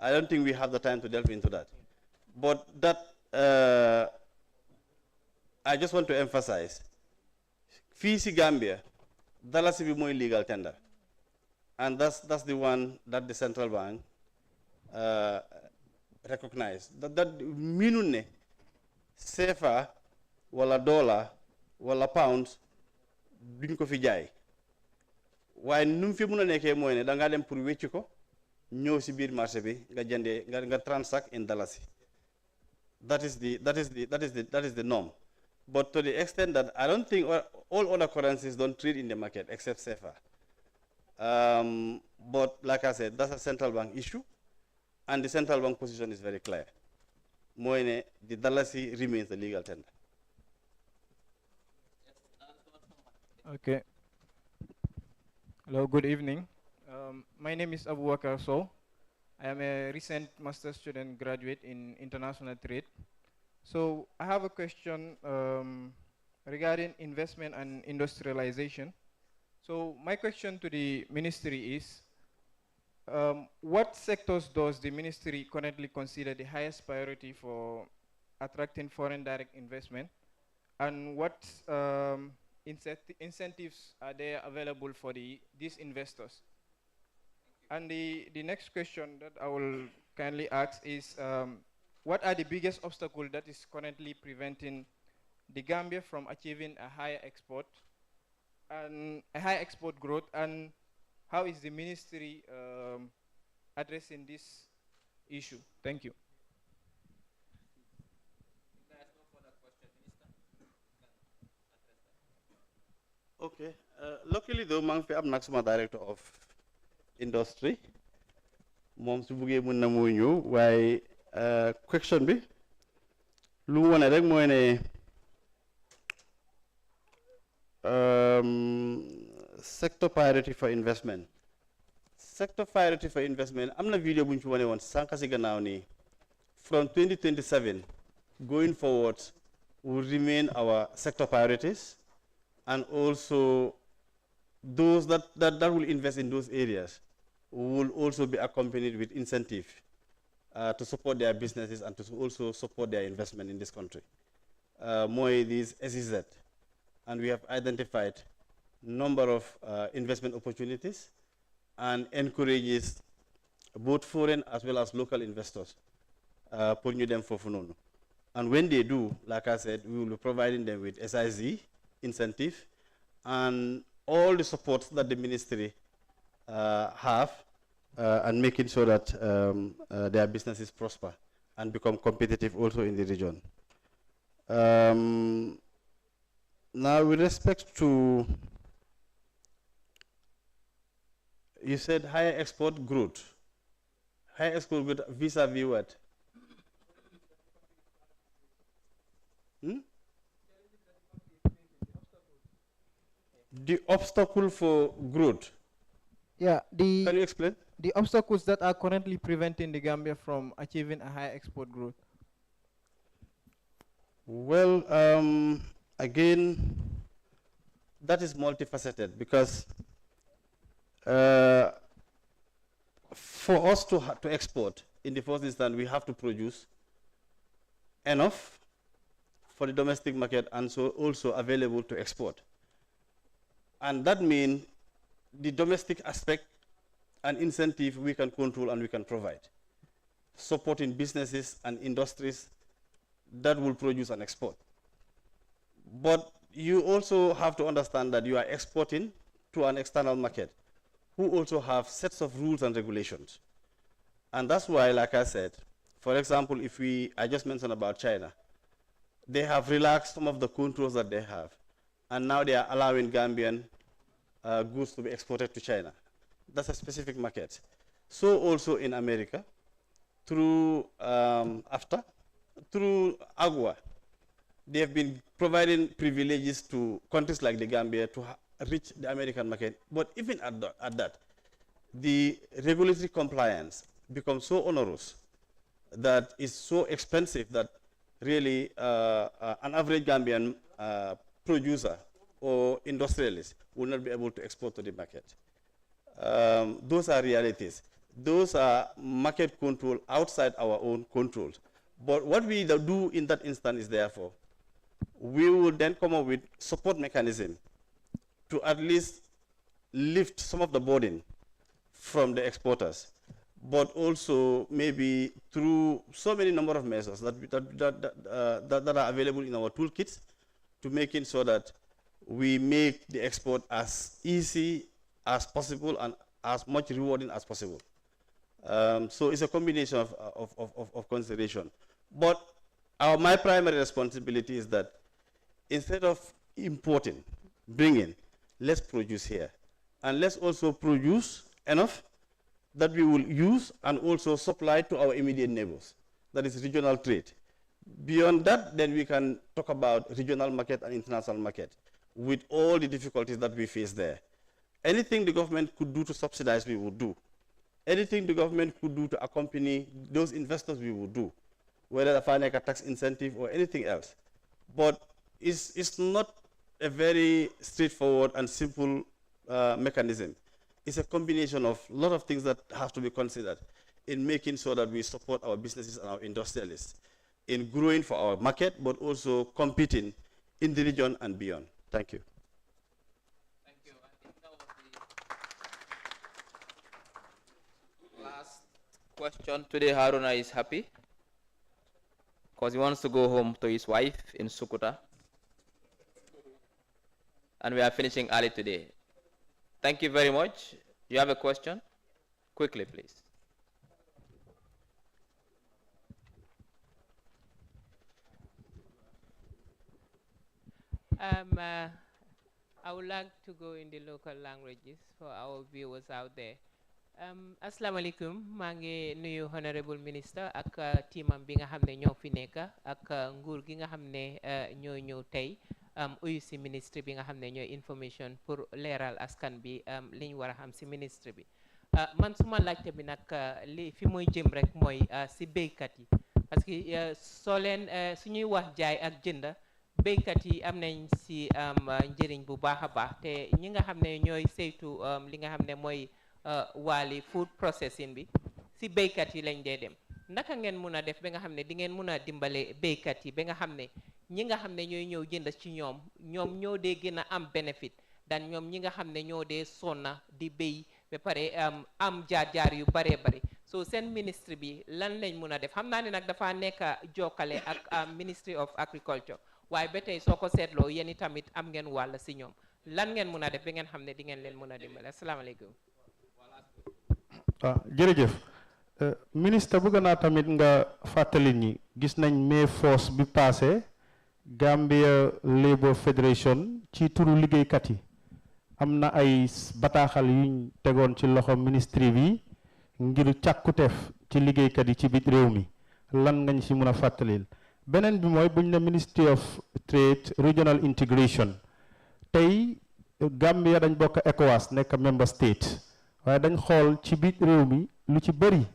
I don't think we have the time to delve into that. But that, I just want to emphasize, FISI Gambia, dollar will be more legal tender. And that's the one that the central bank recognized. That minune CFA, wala dollar, wala pounds, duñ ko fi jaay. Waaye num fi mëna nekké moy né da nga dem pour wéccu ko ñëw ci biir marché bi nga jëndé nga transact in dollars. That is the norm. But to the extent that I don't think all other currencies don't trade in the market except CFA. But like I said, that's a central bank issue, and the central bank position is very clear. Moine, the dollar remains the legal tender. Okay. Hello, good evening. My name is Abu Bakar Sow. I am a recent master's student graduate in international trade. So I have a question regarding investment and industrialization. So my question to the ministry is, what sectors does the ministry currently consider the highest priority for attracting foreign direct investment? And what incentives are there available for these investors? And the next question that I will kindly ask is, what are the biggest obstacles that is currently preventing the Gambia from achieving a higher export and a high export growth, and how is the ministry addressing this issue? Thank you. Okay. Luckily, though, I'm Naxuma Director of Industry. Mom su buggee mun na moo ñëw waaye question bi lu mu wane rek mooy ne sector priority for investment. Sector priority for investment, am na video bu ñu fi wane woon sànq si gannaaw nii. From 2027 going forward will remain our sector priorities, and also those that will invest in those areas will also be accompanied with incentive to support their businesses and to also support their investment in this country. More these SEZ, and we have identified number of investment opportunities and encourages both foreign as well as local investors pour ñu dem foofu noonu. And when they do, like I said, we will be providing them with SIZ incentive and all the supports that the ministry have, and making sure that their businesses prosper and become competitive also in the region. Now, with respect to, you said higher export growth. Higher export growth vis-a-vis what? The obstacle for growth. Yeah, can you explain? The obstacles that are currently preventing the Gambia from achieving a high export growth. Well, again, that is multifaceted, because for us to export, in the first instance, we have to produce enough for the domestic market and so also available to export. And that means the domestic aspect and incentive we can control and we can provide, supporting businesses and industries that will produce and export. But you also have to understand that you are exporting to an external market who also have sets of rules and regulations. And that's why, like I said, for example, I just mentioned about China, they have relaxed some of the controls that they have, and now they are allowing Gambian goods to be exported to China. That's a specific market. So also in America, through AFTA, through AGUA, they have been providing privileges to countries like the Gambia to reach the American market. But even at that, the regulatory compliance becomes so onerous that it's so expensive that really an average Gambian producer or industrialist will not be able to export to the market. Those are realities. Those are market control outside our own control. But what we do in that instance is therefore, we will then come up with support mechanism to at least lift some of the burden from the exporters, but also maybe through so many number of measures that are available in our toolkits to making sure that we make the export as easy as possible and as much rewarding as possible. So it's a combination of consideration. But my primary responsibility is that instead of importing, bringing, let's produce here. And let's also produce enough that we will use and also supply to our immediate neighbors. That is regional trade. Beyond that, then we can talk about regional market and international market with all the difficulties that we face there. Anything the government could do to subsidize, we will do. Anything the government could do to accompany those investors, we will do, whether a financial tax incentive or anything else. But it's not a very straightforward and simple mechanism. It's a combination of a lot of things that have to be considered in making sure that we support our businesses and our industrialists in growing for our market, but also competing in the region and beyond. Thank you. Thank you. I think that was the last question. Today, Haruna is happy because he wants to go home to his wife in Sukuta. And we are finishing early today. Thank you very much. You have a question? Quickly, please. I would like to go in the local languages for our viewers out there. Assalamu alaikum, maa ngi nuyu honorable minister ak teamam bi nga xam ne ñoo fi nekk ak nguur gi nga xam ne ñoo ñëw tey uyu si ministre bi nga xam ne ñooy information pour leeral askan bi liñ war a xam si ministre bi man suma laajte bi nag li fi muy jëm rek mooy si béykat yi parce que soo leen suñuy wax jaay ak jënda béykat yi am nañ si njëriñ bu baax a baax te ñi nga xam ne ñooy saytu li nga xam ne mooy waali food processing bi si béykat yi lañ dee dem naka ngeen mun a def ba nga xam ne di ngeen mun a dimbale béykat yi ba nga xam ne ñi nga xam ne ñooy ñëw jënd ci ñoom ñoo dee gën a am bénéfice dan ñoom ñi nga xam ne ñoo dee sonna di béy ba pare am jaar-jaar yu baree bari so seen ministre bi lan lañ mun a def xam naa ne nag dafa nekk jokkale ak Ministry of Agriculture waaye ba tey soo ko seetloo yéen i tamit am ngeen wàll si ñoom lan ngeen mun a def ba ngeen xam ne di ngeen leen mun a dimbale asalaamaaleykum. jërëjëf ministre bëgg naa tamit nga fàttali ñi gis nañ May force bi passé Gambia Labour Federation ci turu liggéeykat yi am na ay bataaxal yuñ tegoon ci loxo ministre bi ngir càkkuteef ci liggéeykat yi ci biir réew mi lan ngañ si mun a fàttalil beneen bi mooy buñ ne Ministry of Trade Regional Integration tey Gambia dañ bokk ECOWAS nekk member state waaye dañ xool ci biir réew mi lu ci bëri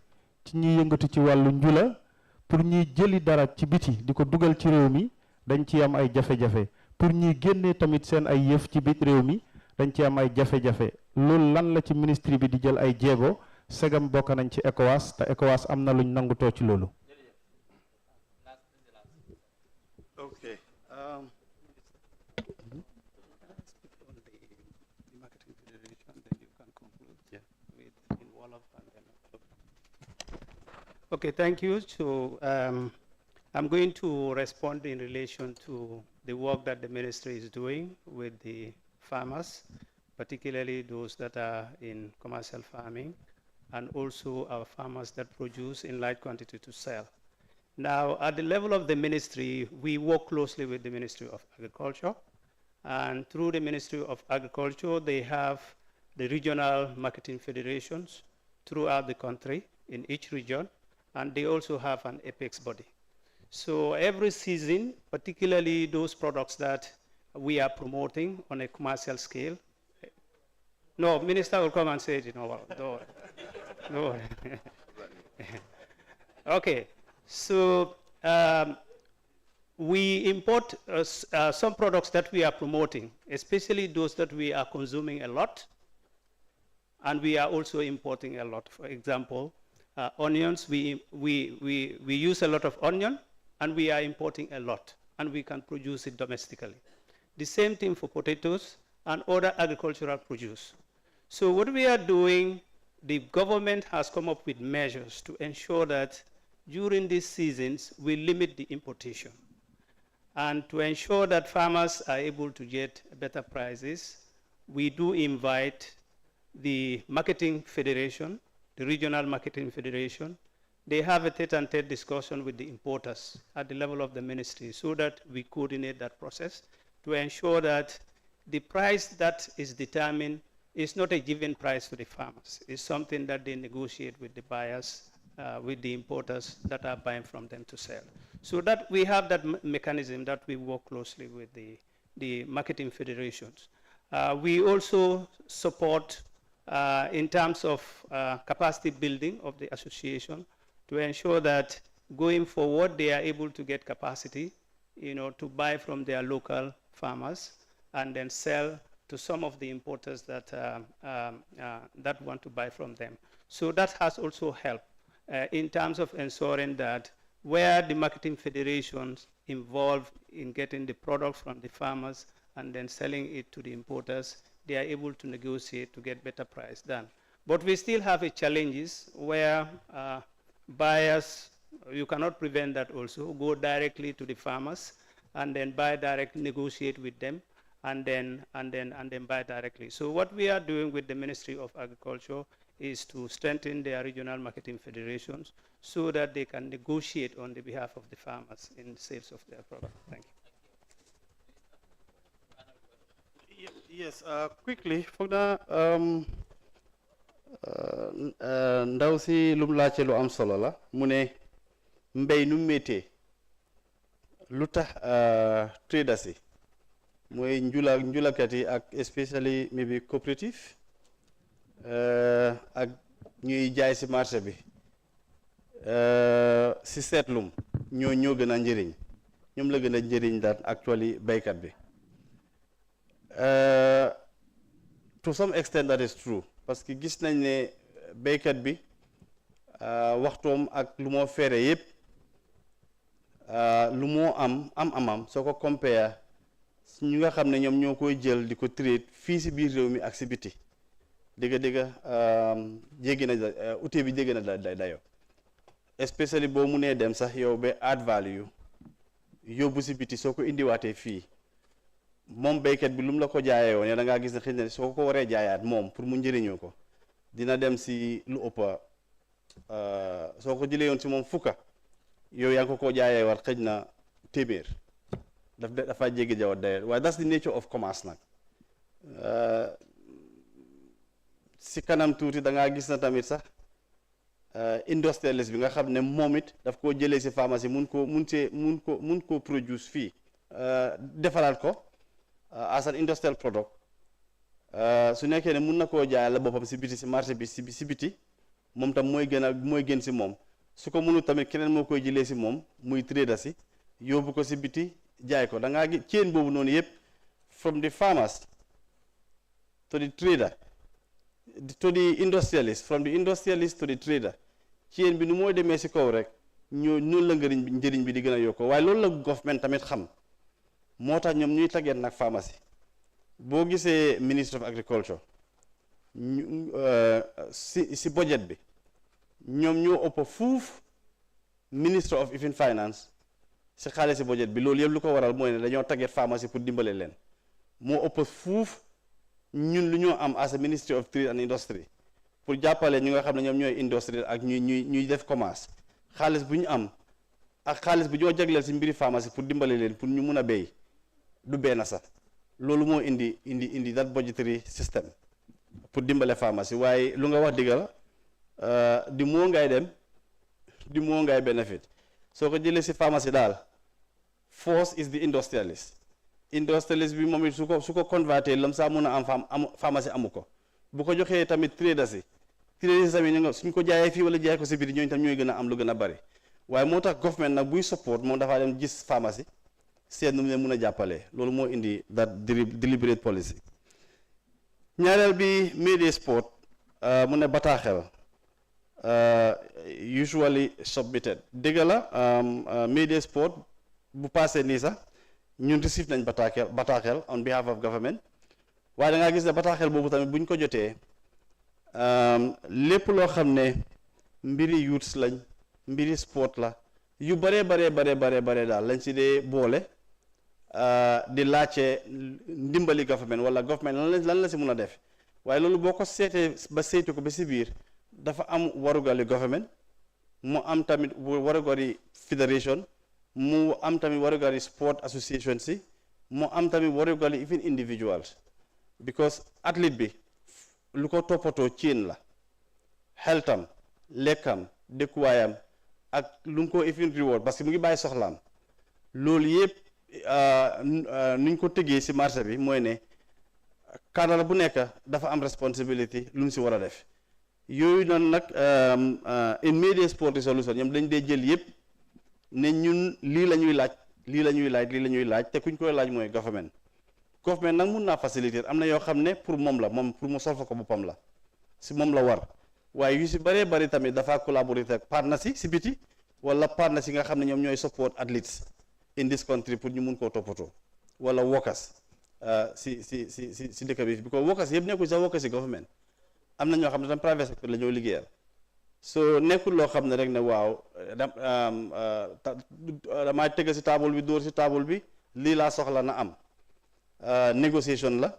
ci ñuy yëngatu ci wàllu njula pour ñuy jëli dara ci biti di ko dugal ci réew mi dañ ci am ay jafe-jafe pour ñuy génnee tamit seen ay yëf ci biir réew mi dañ ci am ay jafe-jafe loolu lan la ci ministre bi di jël ay jéego segam bokk nañ ci ECOWAS te ECOWAS am na luñ nangutoo ci loolu. Okay. Okay, thank you. So I'm going to respond in relation to the work that the ministry is doing with the farmers, particularly those that are in commercial farming, and also our farmers that produce in large quantity to sell. Now, at the level of the ministry, we work closely with the Ministry of Agriculture, and through the Ministry of Agriculture, they have the regional marketing federations throughout the country in each region, and they also have an apex body. So every season, particularly those products that we are promoting on a commercial scale. No, Minister will come and say it. No. Okay, so we import some products that we are promoting, especially those that we are consuming a lot, and we are also importing a lot. For example, onions, we use a lot of onion, and we are importing a lot, and we can produce it domestically. The same thing for potatoes and other agricultural produce. So what we are doing, the government has come up with measures to ensure that during these seasons, we limit the importation. And to ensure that farmers are able to get better prices, we do invite the Marketing Federation, the Regional Marketing Federation. They have a tete-a-tete discussion with the importers at the level of the ministry so that we coordinate that process to ensure that the price that is determined is not a given price to the farmers. It's something that they negotiate with the buyers, with the importers that are buying from them to sell. So that we have that mechanism that we work closely with the marketing federations. We also support in terms of capacity building of the association to ensure that going forward they are able to get capacity, to buy from their local farmers and then sell to some of the importers that that want to buy from them. So that has also helped in terms of ensuring that where the marketing federations involved in getting the products from the farmers and then selling it to the importers, they are able to negotiate to get better price done. But we still have a challenges where buyers, you cannot prevent that also, go directly to the farmers and then buy directly, negotiate with them, and then buy directly. So what we are doing with the Ministry of Agriculture is to strengthen their regional marketing federations so that they can negotiate on the behalf of the farmers in sales of their product. Thank you. Yes, quickly, for the ndaw si lum laajte lu am solo la mu ne mbéy nu méttee lu tax traders yi mooy njulakat yi ak especially maybe cooperative ak ñuy jaay si marché bi si seetlum ñoo gën a njëriñ ñoom la gën a njëriñ daan actually baykat bi to some extent that is true parce que gis nañ ne baykat bi waxtoom ak lu moo fere yépp lu moo am soo ko compare ñu nga xam ne ñoom ñoo koy jël di ko trade fii si biir réew mi ak si biti dëgg jéggi na outil bi jéggi na dayo especially boo mu nee dem sax yow ba add value yóbbu si biti soo ko indiwaatee fii moom baykat bi lu mu la ko jaayee woon da ngaa gis ne xëy na soo ko waree jaayaat moom pour mu njëriñoo ko dina dem si lu ëpp soo ko jëlee yoon si moom fukka yow yaa ngi ko jaayee war xëj na téeméer dafa jéggi jawat dayo waaye that's the nature of commerce nag si kanam tuuti da ngaa gis na tamit sax industrialiste bi nga xam ne moom it daf koo jëlee si pharmacie mun koo produce fii defaraat ko as an industrial product su nekkee ne mun na koo jaay la boppam si biti si marché bi si biti moom tam mooy gën si moom su ko mënul tamit keneen moo koy jëlee si moom muy trader si yóbbu ko si biti jaay ko da ngaa gis chain boobu noonu yëpp from the farmers to the trader to the industrialist, from the industrialist to the trader chain bi nu mooy demee si kaw rek noonu la njëriñ bi di gën a yokko waaye loolu la government tamit xam moo tax ñoom ñuy tagget nag pharmacie boo gisee Ministry of Agriculture si budget bi ñoom ñoo ëpp fuuf Ministry of even Finance si xaalis si budget bi loolu yëpp lu ko waral mooy ne dañoo tagget pharmacie pour dimbale leen moo ëpp fuuf ñun lu ñoo am as a Ministry of Trade and Industry pour jàppale ñu nga xam ne ñoom ñooy industrie ak ñuy def commerce xaalis bu ñu am ak xaalis bu ñoo jagleel si mbiri pharmacie pour dimbale leen pour ñu mun a béy du benn sax loolu moo indi that budgetary system pour dimbale pharmacie waaye lu nga wax dëgg la di moo ngay dem the more ngay benefit. So ko jëlee si pharmacy daal force is the industrialist. Industrialist bi moom it su ko converté lam saa mun a am pharmacie amu ko bu ko joxee tamit traders yi tamit suñ ko jaayee fii wala jaay ko si biir ñooñu tam ñooy gën a am lu gën a bari waaye moo tax government nag buy support moom dafa dem gis pharmacie seet nu mu leen mun a jàppalee loolu moo indi that deliberate policy. ñaareel bi media sport mu ne bataaxel usually submitted dëgg la media sport bu passé nii sax ñun receive nañ bataaxel on behalf of government waaye da ngaa gis ne bataaxel boobu tamit buñ ko jotee lépp loo xam ne mbiri youths lañ mbiri sport la yu bare daal lañ si dee boole di laajte ndimbali government wala government lan la si mun a def waaye loolu boo ko seetee ba saytu ko ba si biir dafa am warugali government mu am tamit warugali fédération mu am tamit warugali sport association si mu am tamit warugali even individuals because athlete bi lu ko toppatoo ciin la xeltam lekkam dëkkuwaayam ak lu nga ko even reward parce que mu ngi bàyyi soxlaam loolu yëpp nuñ ko tëggee si marché bi mooy ne cadre bu nekk dafa am responsibility lu mu si war a def yooyu noonu nag in media sport solution ñoom dañ dee jël yëpp ne ñun lii la ñuy laaj te kuñ koy laaj mooy government nag mun naa faciliter am na yoo xam ne pour moom pour mu solfa ko boppam la si moom la war waaye yu si bari tamit dafa collaborer ak partners si biti wala partners yi nga xam ne ñoom ñooy support athletes in this country pour ñu mun koo toppatoo wala workers si dëkk bi because workers yëpp nekkul sax workers si government am na ñoo xam ne tam private sector la ñoo liggéeyal so nekkul loo xam ne rek ne waaw damay tëgg si table bi dóor si table bi lii laa soxla na am negotiation la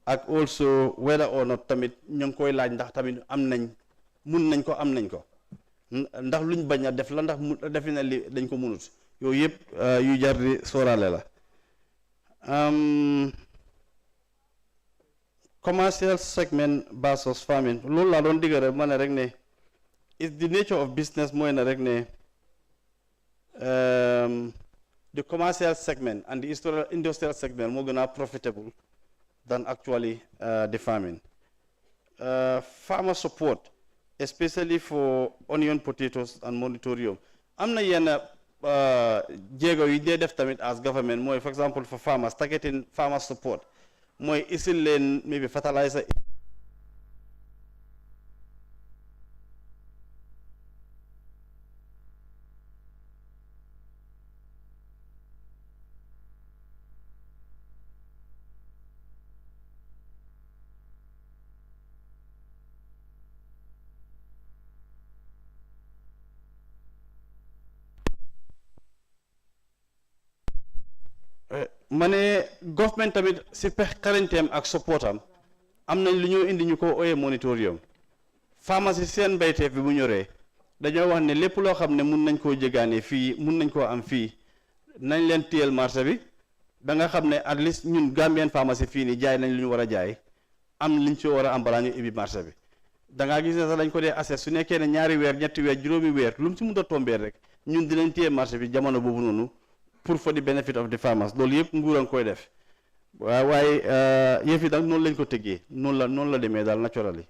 ak also whether or not tamit ñu ngi koy laaj ndax tamit mun nañ ko ndax luñ bañ a def la ndax defi na li dañ ko munut yooyu yëpp yu jar di sóoraale la commercial segment versus farming loolu laa doon digga rek ma ne rek ne it's the nature of business mooy na rek ne the commercial segment and the industrial segment moo gën a profitable than actually the farming. Farmer support, especially for onion, potatoes, and monitorium. am na yenn jéego yi dee def tamit as government mooy for example for farmers targeting farmer support mooy isil leen maybe fertilizer. ma ne government tamit si pex xarañteem ak supportam am nañ lu ñoo indi ñu ko ooyee monitorium pharmacie seen mbéyteef bi bu ñoree dañoo wax ne lépp loo xam ne mun nañ koo jégaane fii mun nañ koo am fii nañ leen téyel marché bi ba nga xam ne at least ñun Gambian pharmacie fii nii jaay nañ lu ñu war a jaay am liñ ci war a am balaa ñu ibbi marché bi da ngaa gis ne sax dañ ko dee assess su nekkee ne 2 weer 3 weer juróomi weer lu mu si mun a tombee rek ñun dinañ téye marché bi jamono boobu noonu pour for the benefit of the farmers loolu yëpp nguur a ngi koy def waaye yëf yi nag noonu lañ ko tëggee noonu la demee daal naturally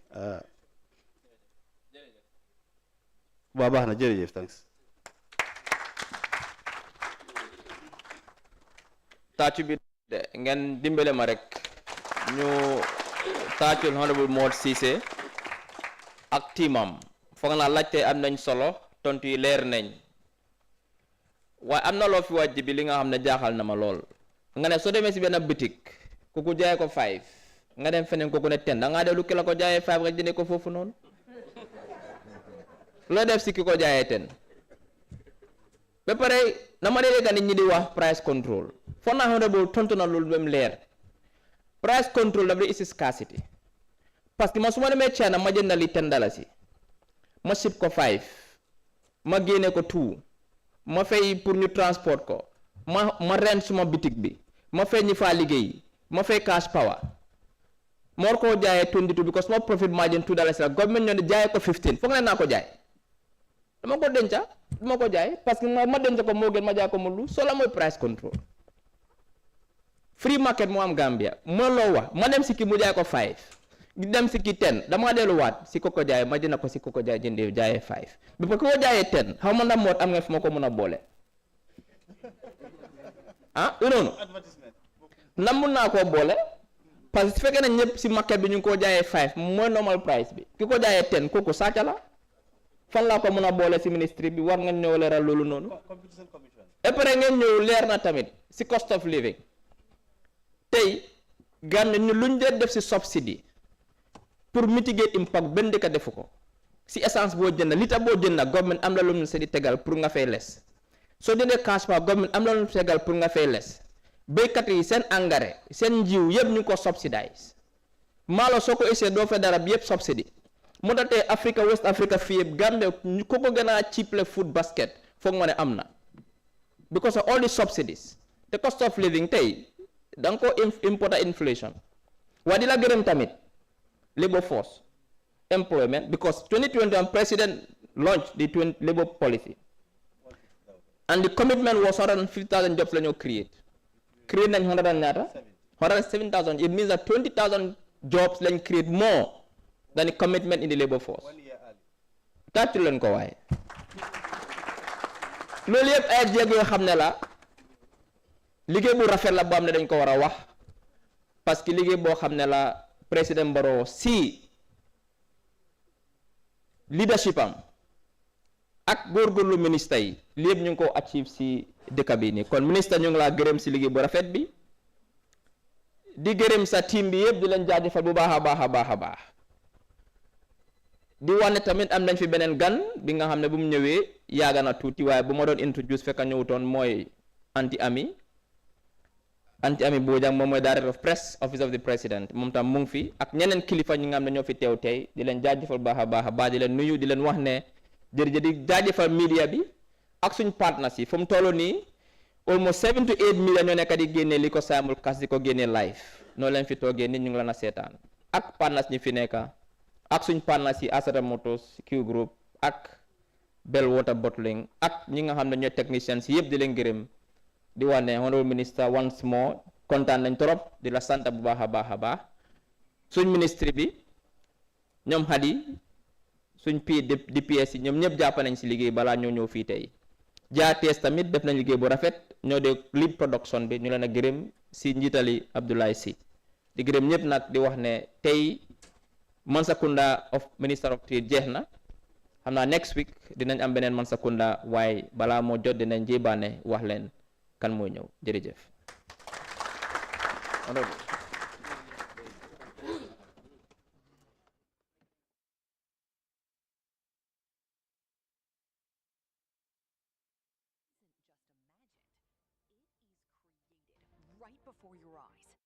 waa baax na jërëjëf thanks tàccu bi de ngeen dimbale ma rek ñu tàccul honorable Mod Ceesay ak tiimam foog naa laajte am nañ solo tontu yi leer nañ waaye am na loo fi wàjj bi li nga xam ne jaaxal na ma lool nga ne soo demee si benn bitik ku jaay ko 5 nga dem feneen ku ne 10 da ngaa def lu ki la ko jaayee 5 rek jëndee ko foofu noonu loo def si ki ko jaayee 10 ba pare na ma dee nit ñi di wax price control foog naa honorable tontu na loolu même leer price control dafa is scarcity parce que man su ma demee China ma jënd li $10 ma ship ko 5 ma génne ko 2 ma fay pour ñu transport ko ma rent suma bitik bi ma fay ñi faa liggéey ma fay cash power ma war koo jaayee 22 because ma profit margin $2 la government ñoo ne jaayee ko 15 foog ne naa ko jaay dama ko denca dama ko jaay parce que ma denca ko moo gën ma jaay ko mu lu soo la mooy price control free market moo am Gambia moo loo wax ma dem si ki mu jaay ko 5 dem si ki 10 dama delluwaat si ko jaay ma dina ko si ko jaay jëndee jaayee 5 bi ko jaayee 10 xaw ma ndax moot am nga fi ma ko mën a boole ah noonu ndax mun naa koo boole parce que su fekkee ne ñëpp si market bi ñu ngi koo jaayee 5 mooy normal price bi ki ko jaayee 10 kooku sàcc la fan laa ko mën a boole si ministry bi war nga ñëw leeral loolu noonu et après ngeen ñëw leer na tamit si cost of living tey Gambie ñu luñ dee def si subsidy pour mitigate impact benn dëkk defu ko si essence boo jënd litre boo jënd government am la lu mu di tegal pour nga fay les soo jëndee cash power government am la lu mu tegal pour nga fay les béykat yi seen engrais seen njiw yëpp ñu ngi ko subsidize maalo soo ko essayé doo fa dara bi yëpp subsidy moo tax tey Africa West Africa fii yëpp Gambie ku ko gën a cheaple food basket foog ma ne am na because of all the subsidies the cost of living tey da nga ko importer inflation waaye di la gërëm tamit labor force employment because 2021 president launched the labor policy and the commitment was 150,000 jobs la ñoo create nañ 100 and ñaata 107,000 it means that 20,000 jobs lañ create more than the commitment in the labor force tàccu leen ko waaye loolu yëpp ay jéego yoo xam ne la liggéey bu rafet la boo xam ne dañ ko war a wax parce que liggéey boo xam ne la président Barrow si leadership am ak góorgóorlu ministre yi lépp ñu ngi ko achieve si dëkk bi nii kon ministre ñu ngi laa gërëm si liggéey bu rafet bi di gërëm sa team bi yëpp di leen jaajëfal bu baax a baax a baax a baax di wane tamit am nañ fi beneen gan bi nga xam ne bu mu ñëwee yaaga na tuuti waaye bu ma doon introduce fekk ñëwutoon mooy anti ami Bojang moom mooy director of press office of the president moom tam mu ngi fi ak ñeneen kilifa ñi nga xam ne ñoo fi teew tey di leen jaajëfal baax a baax a baax di leen nuyu di leen wax ne jërëjëf di jaajëfal media bi ak suñ partners yi fu mu toll nii almost 7 to 8 million ñoo nekk di génnee li ko simulcast di ko génnee live noo leen fi toogee nit ñu ngi la na seetaan ak partners ñi fi nekk ak suñ partners yi Asada Motors Q Group ak Bell Water Bottling ak ñi nga xam ne ñooy technicians yëpp di leen gërëm di wax ne honorable minister once more kontaan nañ trop di la sant bu baax a baax a baax suñ ministre bi ñoom Hadi suñ DPS yi ñoom ñëpp jàpp nañ si liggéey balaa ñoo ñëw fii tey jaatees tamit def nañ liggéey bu rafet ñoo de lead production bi ñu leen a gërëm si njiitali Abdoulaye Sy di gërëm ñëpp nag di wax ne tey Mansa Kunda of Minister of Trade jeex na xam naa next week dinañ am beneen Mansa Kunda waaye balaa moo jot dinañ jébaane wax leen kan mooy ñëw jërëjëf. Right before your eyes.